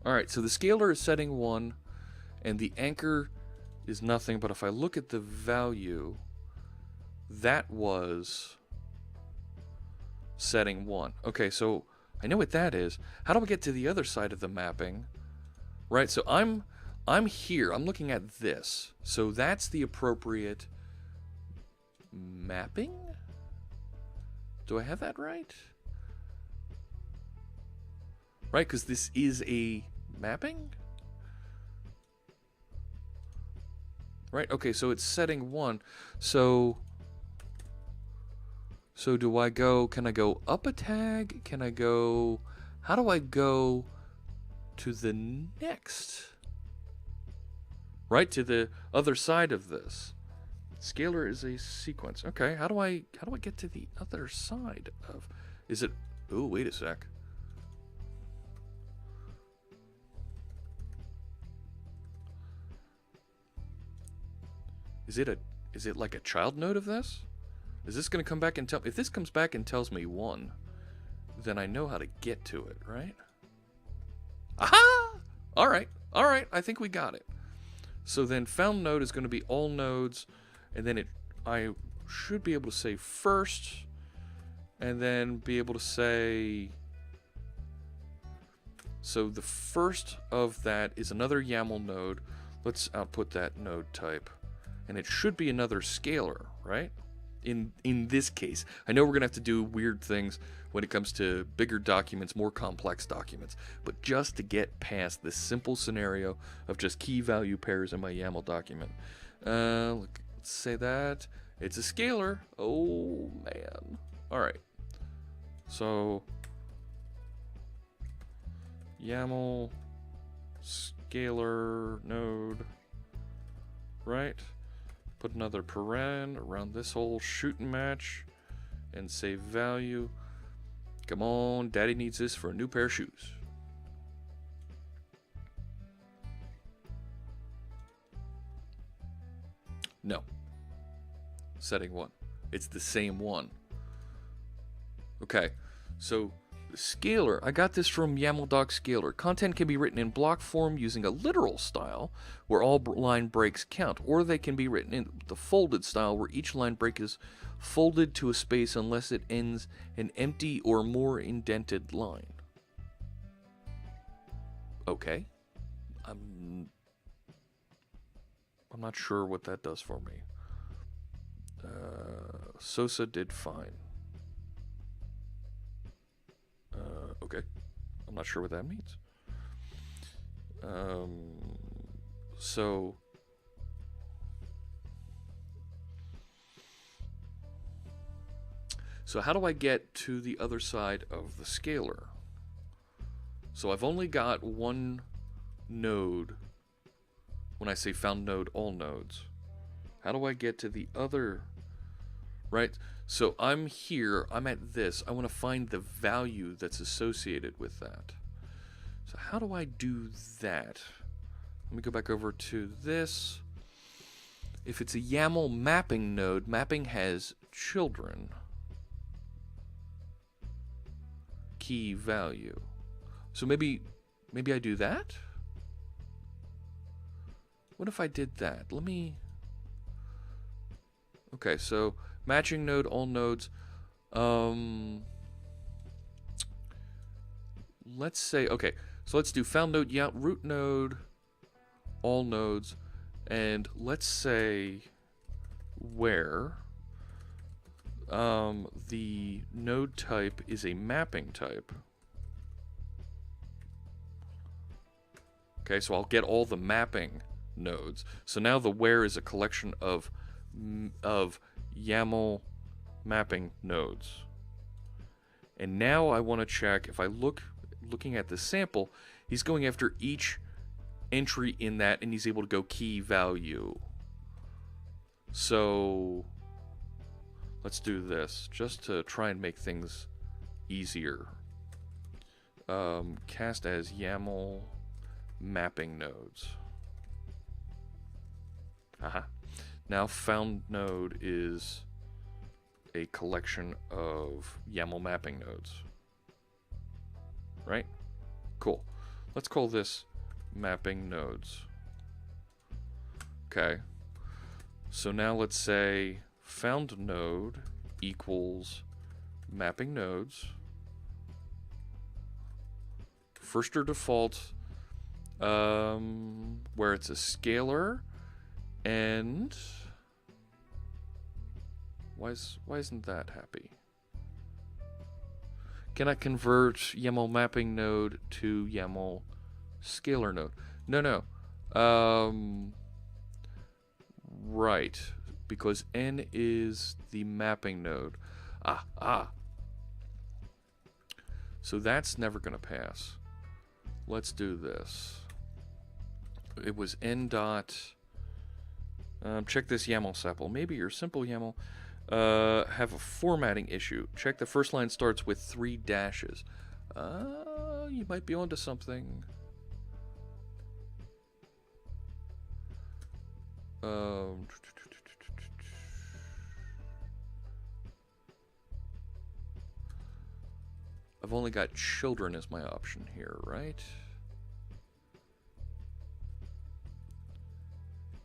All right, so the scalar is setting 1, and the anchor is nothing, but if I look at the value, that was setting 1. Okay, so I know what that is. How do I get to the other side of the mapping? Right, so I'm here. I'm looking at this. So that's the appropriate mapping? Do I have that right? Right, because this is a mapping? right? Okay, so it's setting 1. So do I go, can I go up a tag? Can I go, how do I go to the next? Right, to the other side of this. Scalar is a sequence. Okay, how do I get to the other side of, is it, oh, wait a sec. Is it like a child node of this? Is this going to come back and tell, if this comes back and tells me 1, then I know how to get to it, right? Aha! All right, I think we got it. So then found node is going to be all nodes, and then I should be able to say first, and then be able to say, so the first of that is another YAML node. Let's output that node type, and it should be another scalar, right? In this case, I know we're gonna have to do weird things when it comes to bigger documents, more complex documents, but just to get past this simple scenario of just key value pairs in my YAML document, let's say that it's a scalar. Oh man! All right, so YAML scalar node, right? Put another paren around this whole shoot and match and save value. Come on, daddy needs this for a new pair of shoes. No. Setting 1. It's the same one. Okay, so the scalar, I got this from YAML doc scalar. Content can be written in block form using a literal style where all line breaks count, or they can be written in the folded style where each line break is folded to a space unless it ends an empty or more indented line. Okay. I'm not sure what that does for me. Sosa did fine. Okay. I'm not sure what that means. So how do I get to the other side of the scalar? So I've only got one node when I say found node all nodes. How do I get to the other, right? So I'm here, I'm at this, I want to find the value that's associated with that. So how do I do that? Let me go back over to this. If it's a YAML mapping node, mapping has children. Key value. So maybe I do that? What if I did that? Let me... Okay, so matching node, all nodes. Let's say, okay, so let's do found node, yeah, root node, all nodes, and let's say where the node type is a mapping type. Okay, so I'll get all the mapping nodes. So now the where is a collection of YAML mapping nodes. And now I want to check if I looking at the sample, he's going after each entry in that, and he's able to go key value. So let's do this just to try and make things easier. Cast as YAML mapping nodes. Aha. Now found node is a collection of YAML mapping nodes. Right? Cool. Let's call this mapping nodes. Okay. So now let's say found node equals mapping nodes. First or default, where it's a scalar, and why isn't that happy? Can I convert YAML mapping node to YAML scalar node? No. Right, because n is the mapping node. So that's never going to pass. Let's do this. It was n dot. Check this YAML sample. Maybe your simple YAML have a formatting issue. Check the first line starts with 3 dashes. You might be onto something. I've only got children as my option here, right?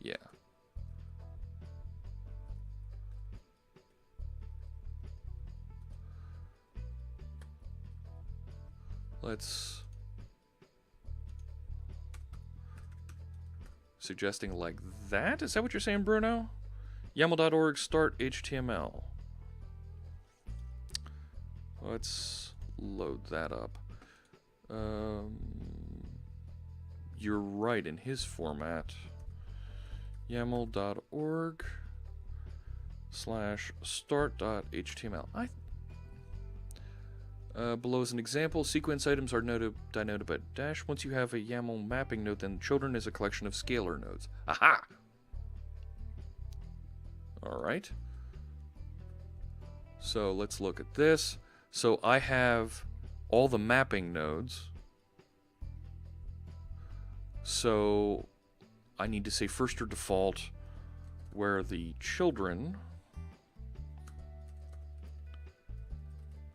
Yeah. Let's... Suggesting like that? Is that what you're saying, Bruno? YAML.org start HTML. Let's load that up. You're right in his format. YAML.org /start.html. Below is an example. Sequence items are denoted by dash. Once you have a YAML mapping node, then children is a collection of scalar nodes. Aha! Alright. So let's look at this. So I have all the mapping nodes. So I need to say first or default where the children...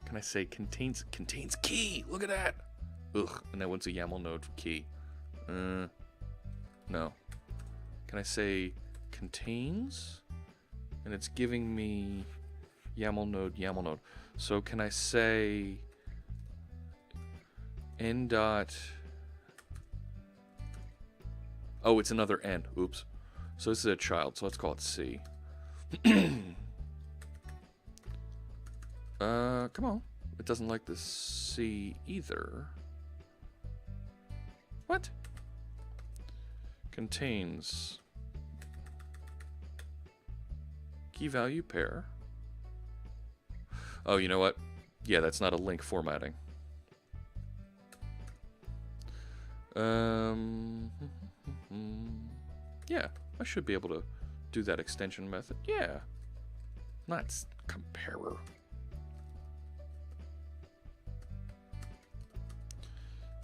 Can I say contains key? Look at that. Ugh, and that one's a YAML node for key. No. Can I say contains? And it's giving me YAML node. So can I say n dot? Oh, it's another n. Oops. So this is a child. So let's call it C. Come on. It doesn't like the C either. What? Contains key value pair. Oh, you know what? Yeah, that's not a link formatting. Yeah, I should be able to do that extension method. Yeah. Not comparer.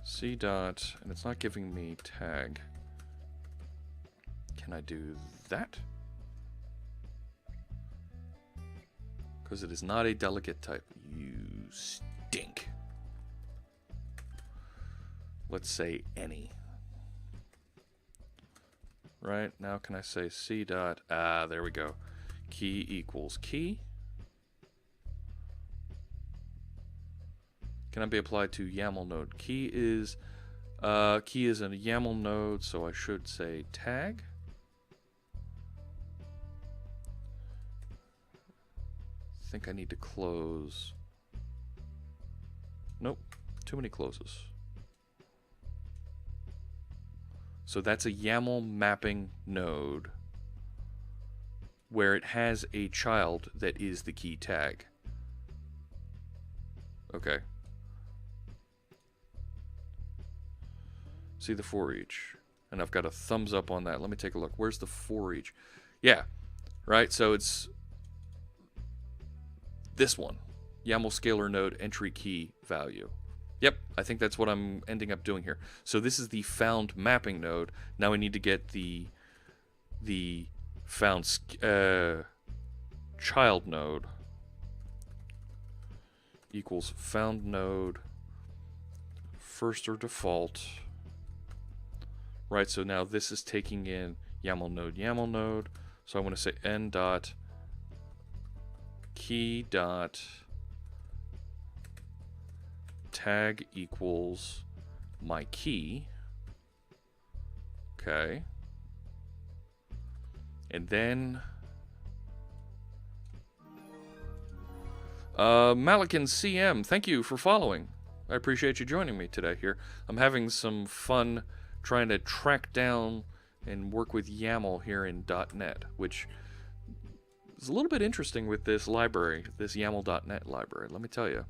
C dot, and it's not giving me tag. Can I do that? Because it is not a delegate type. You stink. Let's say any. Right, now can I say C dot, there we go. Key equals key. Can I be applied to YAML node? Key is a YAML node, so I should say tag. I think I need to close. Nope, too many closes. So that's a YAML mapping node where it has a child that is the key tag. Okay. See the for each. And I've got a thumbs up on that. Let me take a look. Where's the for each? Yeah, right? So it's this one. YAML scalar node entry key value. Yep, I think that's what I'm ending up doing here. So this is the found mapping node. Now I need to get the found child node equals found node first or default. Right, so now this is taking in YAML node. So I want to say n dot key dot tag equals my key. Okay. And then Malikan CM, thank you for following. I appreciate you joining me today here. I'm having some fun trying to track down and work with YAML here in .NET, which is a little bit interesting with this library, this YAML.NET library, let me tell you.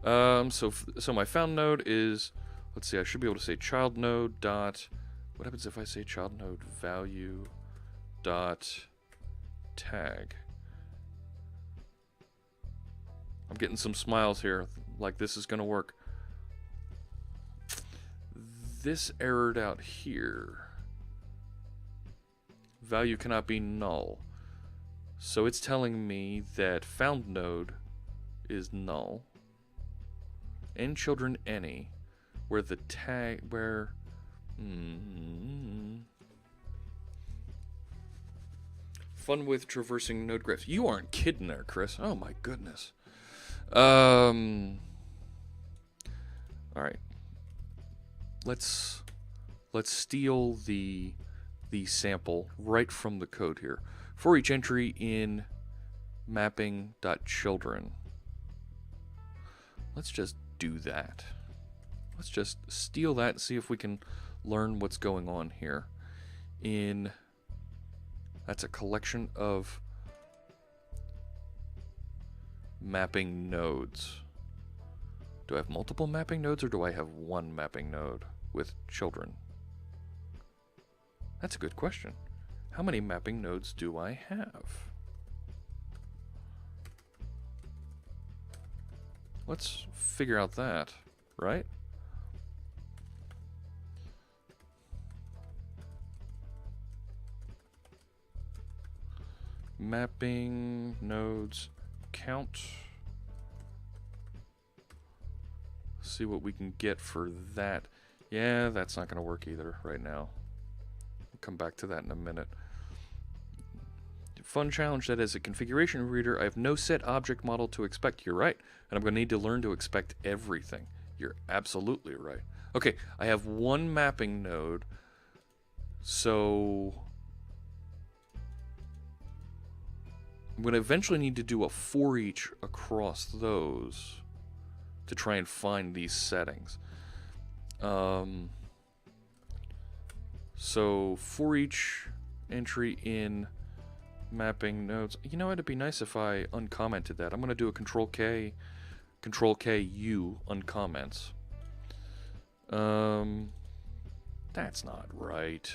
So my found node is, let's see, I should be able to say child node dot, what happens if I say child node value dot tag? I'm getting some smiles here, like this is going to work. This errored out here. Value cannot be null. So it's telling me that found node is null. And children any, where the tag, where, fun with traversing node graphs. You aren't kidding there, Chris. Oh my goodness. All right. Let's steal the sample right from the code here. For each entry in mapping.children. Let's just do that. Let's just steal that and see if we can learn what's going on here. That's a collection of mapping nodes. Do I have multiple mapping nodes or do I have one mapping node with children? That's a good question. How many mapping nodes do I have? Let's figure out that, right? Mapping nodes count. See what we can get for that. Yeah, that's not going to work either right now. We'll come back to that in a minute. Fun challenge, that as a configuration reader, I have no set object model to expect. You're right. And I'm going to need to learn to expect everything. You're absolutely right. Okay, I have one mapping node. So I'm going to eventually need to do a for each across those to try and find these settings. So for each entry in mapping nodes, you know, it'd be nice if I uncommented that. I'm going to do a Control K U uncomments. That's not right.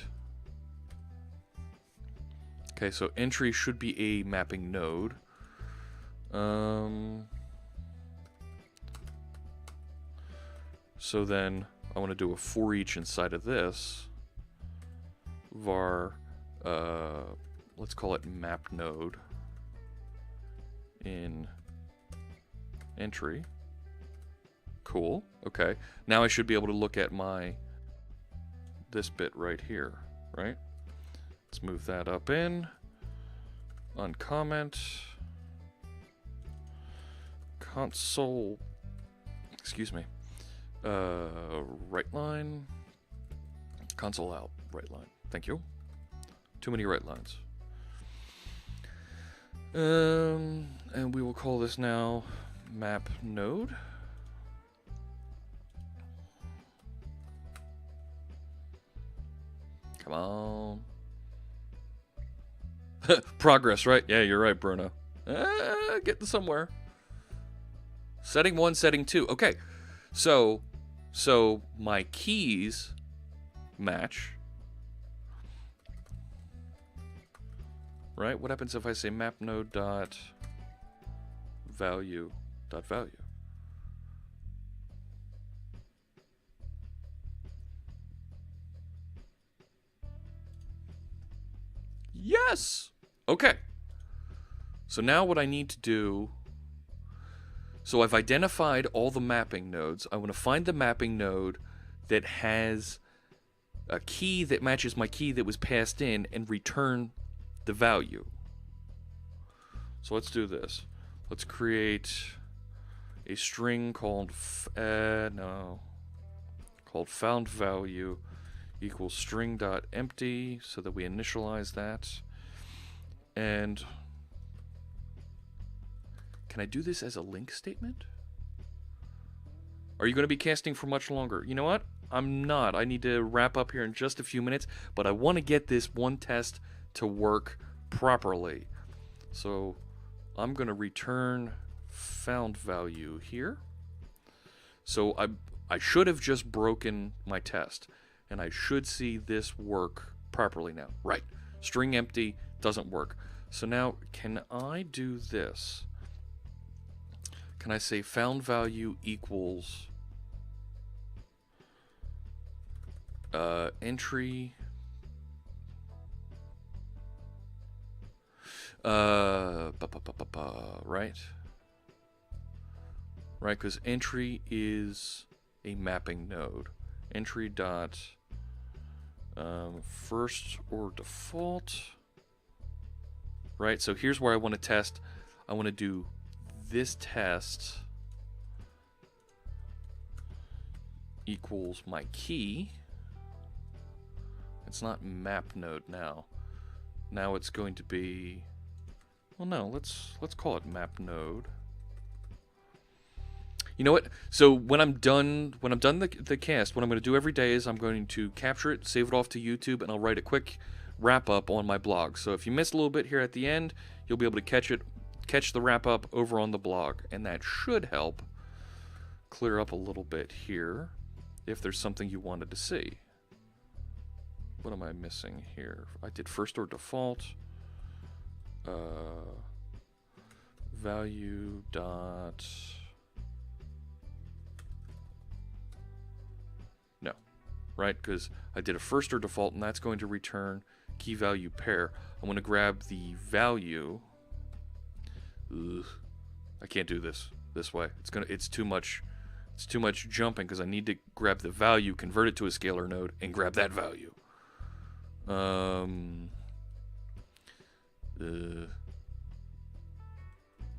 Okay, so entry should be a mapping node. So then I want to do a for each inside of this var, let's call it map node in entry. Cool. Okay. Now I should be able to look at this bit right here, right? Let's move that up in. Uncomment. Console. Excuse me. Right line. Console out. Right line. Thank you. Too many right lines. And we will call this now map node. Come on. Progress, right? Yeah, you're right, Bruno. Getting somewhere. Setting 1, setting 2. Okay. So my keys match. Right? What happens if I say map node dot value dot value? Yes! Okay. So now what I need to do... So I've identified all the mapping nodes. I want to find the mapping node that has a key that matches my key that was passed in and return the value. So let's do this. Let's create a string called called found value equals string.empty so that we initialize that. And can I do this as a link statement? Are you going to be casting for much longer? You know what? I'm not. I need to wrap up here in just a few minutes, but I want to get this one test to work properly. So I'm going to return found value here. So I should have just broken my test, and I should see this work properly now. Right. String empty doesn't work. So now, can I do this? Can I say found value equals entry right? Right, because entry is a mapping node. Entry dot first or default. Right, so here's where I want to test. I want to do this test equals my key. It's not map node now. Now it's going to be, well, no, let's call it map node. You know what? So when I'm done the cast, what I'm going to do every day is I'm going to capture it, save it off to YouTube, and I'll write a quick wrap up on my blog. So if you missed a little bit here at the end, you'll be able to catch the wrap up over on the blog, and that should help clear up a little bit here if there's something you wanted to see. What am I missing here? I did first or default. Value dot. No, right? Because I did a first or default, and that's going to return key value pair. I'm going to grab the value. Ugh, I can't do this way. It's too much. It's too much jumping because I need to grab the value, convert it to a scalar node, and grab that value.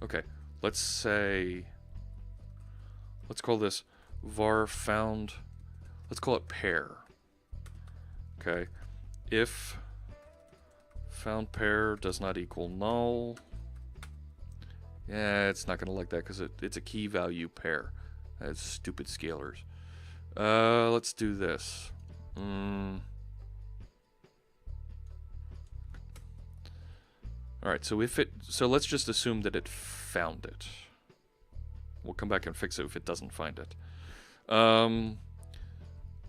Okay, let's call this var found, let's call it pair. Okay, if found pair does not equal null, yeah, it's not going to like that because it's a key value pair. That's stupid scalars. Let's do this. Alright, so let's just assume that it found it. We'll come back and fix it if it doesn't find it.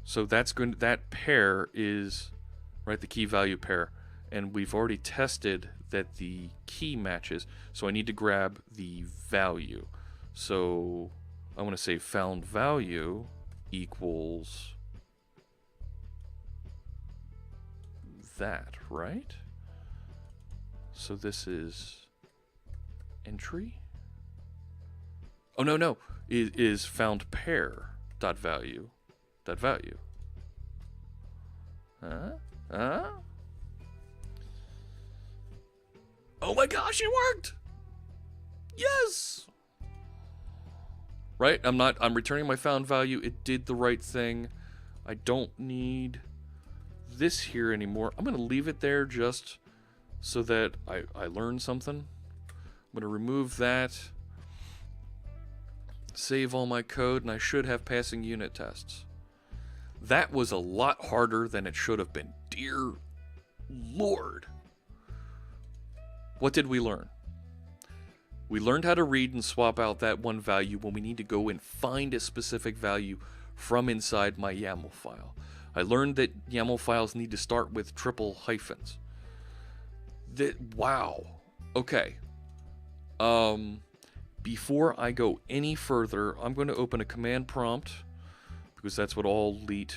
So that pair is, right, the key value pair. And we've already tested that the key matches. So I need to grab the value. So I want to say found value equals that, right? So this is entry. Oh no, it is found pair dot value dot value. Huh? Oh my gosh, it worked! Yes! Right? I'm returning my found value. It did the right thing. I don't need this here anymore. I'm gonna leave it there just so that I learn something. I'm going to remove that, save all my code, and I should have passing unit tests. That was a lot harder than it should have been. Dear Lord. What did we learn? We learned how to read and swap out that one value when we need to go and find a specific value from inside my YAML file. I learned that YAML files need to start with triple hyphens. Wow. Okay. Before I go any further, I'm going to open a command prompt because that's what all elite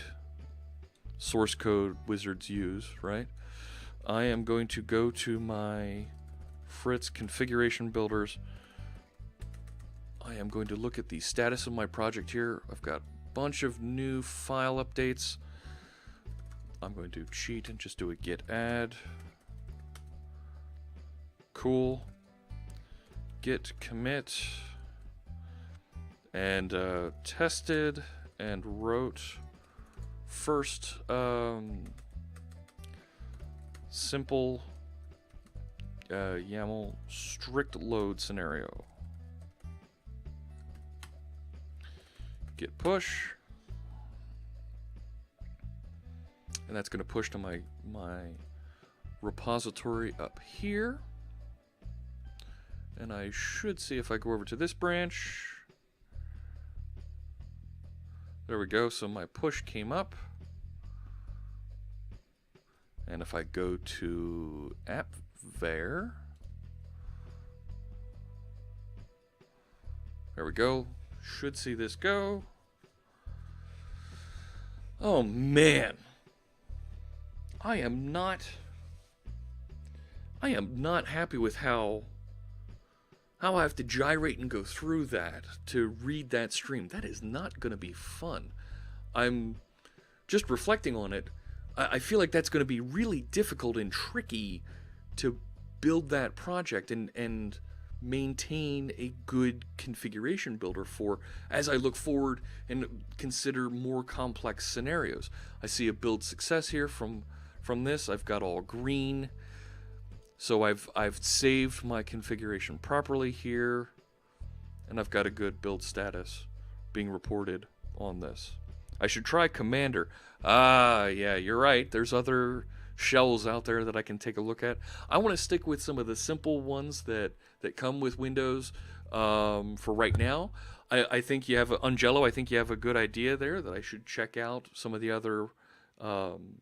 source code wizards use, right? I am going to go to my Fritz configuration builders. I am going to look at the status of my project here. I've got a bunch of new file updates. I'm going to cheat and just do a git add. Cool. Git commit and tested and wrote first simple YAML strict load scenario. Git push. and that's going to push to my repository up here. And I should see if I go over to this branch. There we go. So my push came up. And if I go to app.var, there we go. Should see this go. Oh man. I am not happy with how I have to gyrate and go through that to read that stream. That is not going to be fun. I'm just reflecting on it. I feel like that's going to be really difficult and tricky to build that project and maintain a good configuration builder for as I look forward and consider more complex scenarios. I see a build success here from this. I've got all green. So I've saved my configuration properly here, and I've got a good build status being reported on this. I should try Commander. Ah, yeah, you're right. There's other shells out there that I can take a look at. I want to stick with some of the simple ones that come with Windows for right now. I think you have Angelo. I think you have a good idea there that I should check out some of the other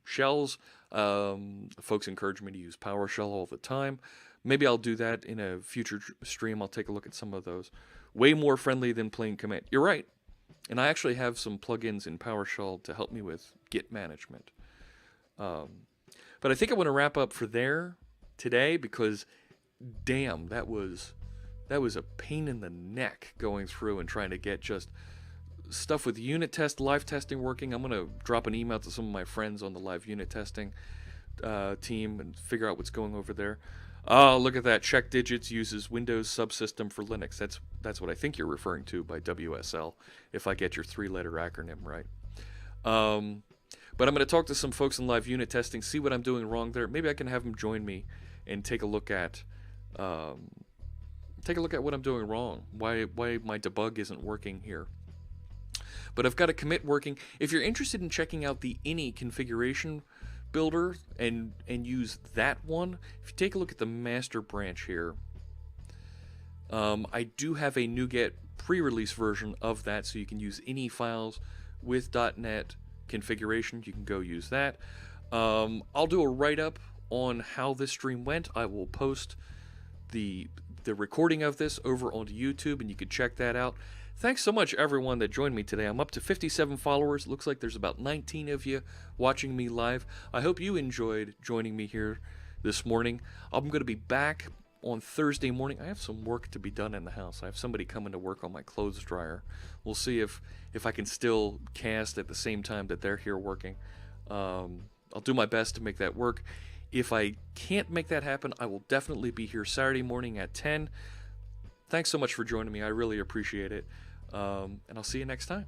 shells. Folks encourage me to use PowerShell all the time. Maybe I'll do that in a future stream. I'll take a look at some of those. Way more friendly than plain command. You're right. And I actually have some plugins in PowerShell to help me with Git management. But I think I want to wrap up for there today because, damn, that was a pain in the neck going through and trying to get just stuff with unit test, live testing working. I'm going to drop an email to some of my friends on the live unit testing team and figure out what's going over there. Oh, look at that. Check Digits uses Windows subsystem for Linux. That's what I think you're referring to by WSL, if I get your 3-letter acronym right. But I'm going to talk to some folks in live unit testing, see what I'm doing wrong there. Maybe I can have them join me and take a look at what I'm doing wrong, why my debug isn't working here. But I've got a commit working. If you're interested in checking out the ini configuration builder and use that one, if you take a look at the master branch here, I do have a NuGet pre-release version of that, so you can use ini files with .NET configuration. You can go use that. I'll do a write-up on how this stream went. I will post the recording of this over onto YouTube, and you can check that out. Thanks so much, everyone that joined me today. I'm up to 57 followers. Looks like there's about 19 of you watching me live. I hope you enjoyed joining me here this morning. I'm going to be back on Thursday morning. I have some work to be done in the house. I have somebody coming to work on my clothes dryer. We'll see if I can still cast at the same time that they're here working. I'll do my best to make that work. If I can't make that happen, I will definitely be here Saturday morning at 10. Thanks so much for joining me. I really appreciate it. And I'll see you next time.